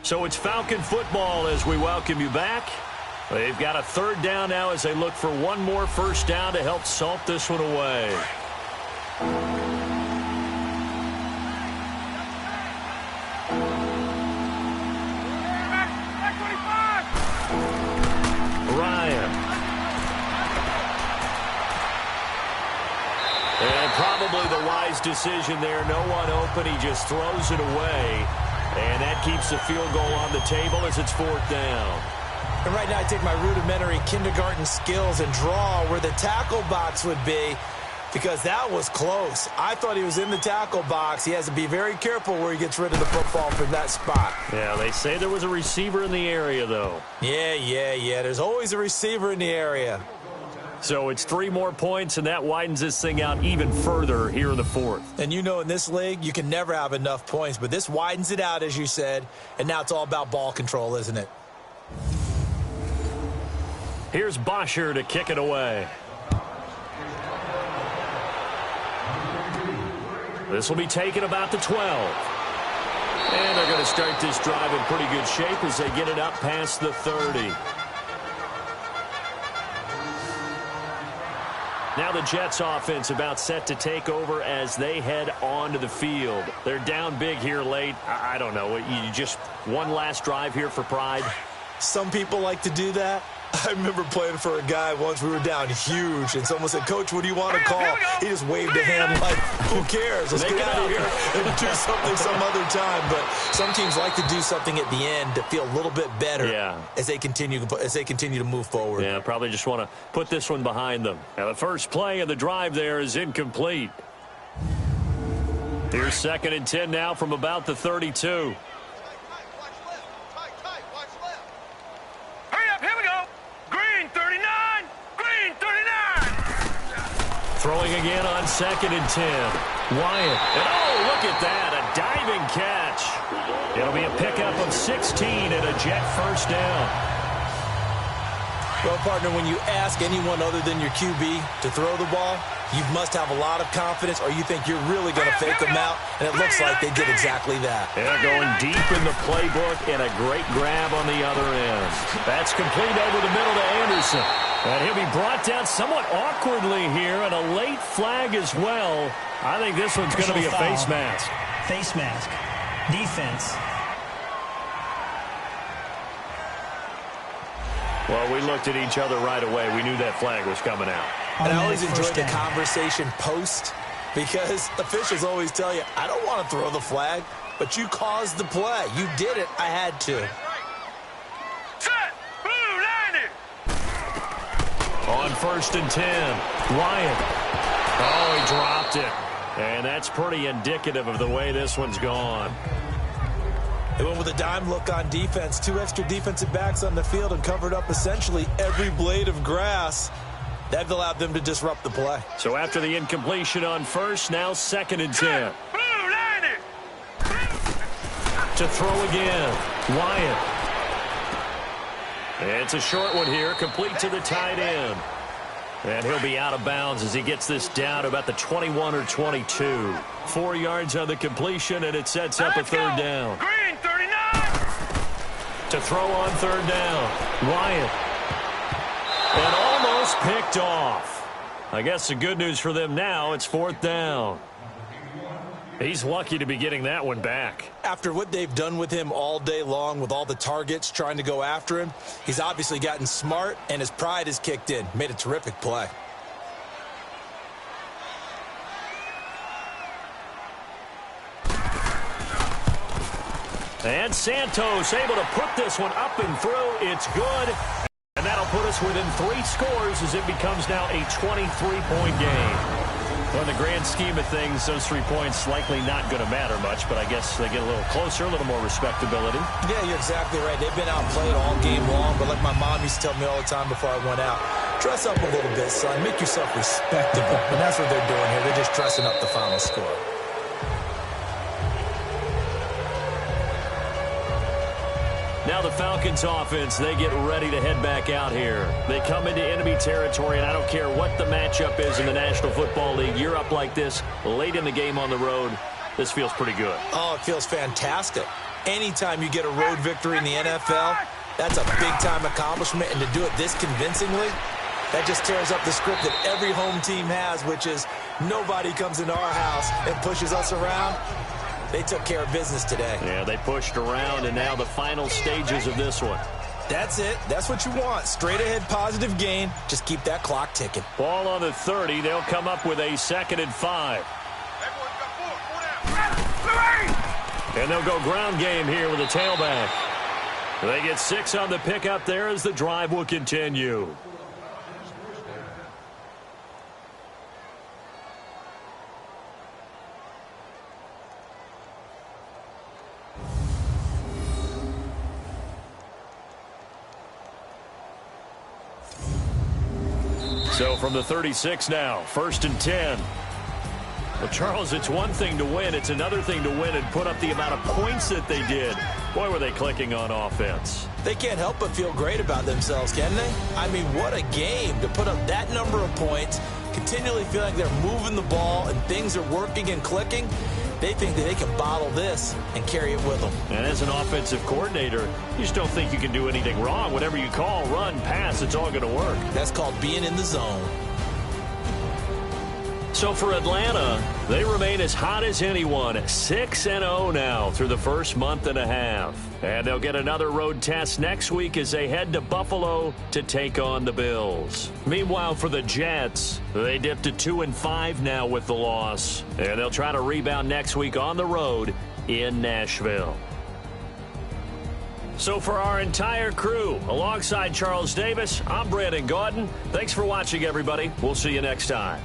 So it's Falcon football as we welcome you back. They've got a third down now as they look for one more first down to help salt this one away. Probably the wise decision there. No one open. He just throws it away. And that keeps the field goal on the table as it's fourth down. And right now I take my rudimentary kindergarten skills and draw where the tackle box would be, because that was close. I thought he was in the tackle box. He has to be very careful where he gets rid of the football from that spot. Yeah, they say there was a receiver in the area, though. Yeah. There's always a receiver in the area. So it's 3 more points, and that widens this thing out even further here in the fourth. And you know, in this league, you can never have enough points, but this widens it out, as you said, and now it's all about ball control, isn't it? Here's Bosher to kick it away. This will be taken about the 12. And they're going to start this drive in pretty good shape as they get it up past the 30. Now the Jets offense about set to take over as they head onto the field. They're down big here late. I don't know. You just one last drive here for pride? Some people like to do that. I remember playing for a guy once. We were down huge, and someone said, "Coach, what do you want to call?" He just waved a hand like, "Who cares? Let's get out of here and do something some other time." But some teams like to do something at the end to feel a little bit better as they continue to move forward. Yeah, probably just want to put this one behind them. Now the first play of the drive there is incomplete. Here's 2nd and 10 now from about the 32. Throwing again on 2nd and 10. Wyatt. And oh, look at that. A diving catch. It'll be a pickup of 16 and a Jet first down. Well, partner, when you ask anyone other than your QB to throw the ball, you must have a lot of confidence, or you think you're really going to fake them out, and it looks like they did exactly that. Yeah, going deep in the playbook and a great grab on the other end. That's complete over the middle to Anderson. And he'll be brought down somewhat awkwardly here, and a late flag as well. I think this one's going to be a face mask. Face mask. Defense. Well, we looked at each other right away. We knew that flag was coming out. And I always enjoy the conversation post, because officials always tell you, I don't want to throw the flag, but you caused the play. You did it. I had to. Set! On 1st and 10, Wyatt. Oh, he dropped it. And that's pretty indicative of the way this one's gone. They went with a dime look on defense. 2 extra defensive backs on the field and covered up essentially every blade of grass. That allowed them to disrupt the play. So after the incompletion on 1st, now 2nd and 10. To throw again, Wyatt. It's a short one here, complete to the tight end. And he'll be out of bounds as he gets this down about the 21 or 22. 4 yards on the completion, and it sets up a 3rd down. Green 39. To throw on 3rd down, Wyatt. And almost picked off. I guess the good news for them now, it's 4th down. He's lucky to be getting that one back. After what they've done with him all day long with all the targets trying to go after him, he's obviously gotten smart and his pride has kicked in. Made a terrific play. And Santos able to put this one up and through. It's good. And that'll put us within 3 scores as it becomes now a 23-point game. Well, in the grand scheme of things, those 3 points likely not going to matter much, but I guess they get a little closer, a little more respectability. Yeah, you're exactly right. They've been outplayed all game long, but like my mom used to tell me all the time before I went out, dress up a little bit, son. Make yourself respectable. And that's what they're doing here. They're just dressing up the final score. Now the Falcons offense, they get ready to head back out here. They come into enemy territory, and I don't care what the matchup is in the National Football League. You're up like this late in the game on the road. This feels pretty good. Oh, it feels fantastic. Anytime you get a road victory in the NFL, that's a big-time accomplishment, and to do it this convincingly, that just tears up the script that every home team has, which is nobody comes into our house and pushes us around. They took care of business today. Yeah, they pushed around, and now the final stages of this one. That's it. That's what you want. Straight ahead positive gain. Just keep that clock ticking. Ball on the 30. They'll come up with a 2nd and 5. And they'll go ground game here with a tailback. They get 6 on the pickup there as the drive will continue. So from the 36 now, 1st and 10. Well, Charles, it's one thing to win. It's another thing to win and put up the amount of points that they did. Boy, were they clicking on offense. They can't help but feel great about themselves, can they? I mean, what a game to put up that number of points, continually feel like they're moving the ball and things are working and clicking. They think that they can bottle this and carry it with them. And as an offensive coordinator, you just don't think you can do anything wrong. Whatever you call, run, pass, it's all going to work. That's called being in the zone. So for Atlanta, they remain as hot as anyone, 6-0 now through the first month and a half. And they'll get another road test next week as they head to Buffalo to take on the Bills. Meanwhile, for the Jets, they dipped to 2-5 now with the loss. And they'll try to rebound next week on the road in Nashville. So for our entire crew, alongside Charles Davis, I'm Brandon Gaudin. Thanks for watching, everybody. We'll see you next time.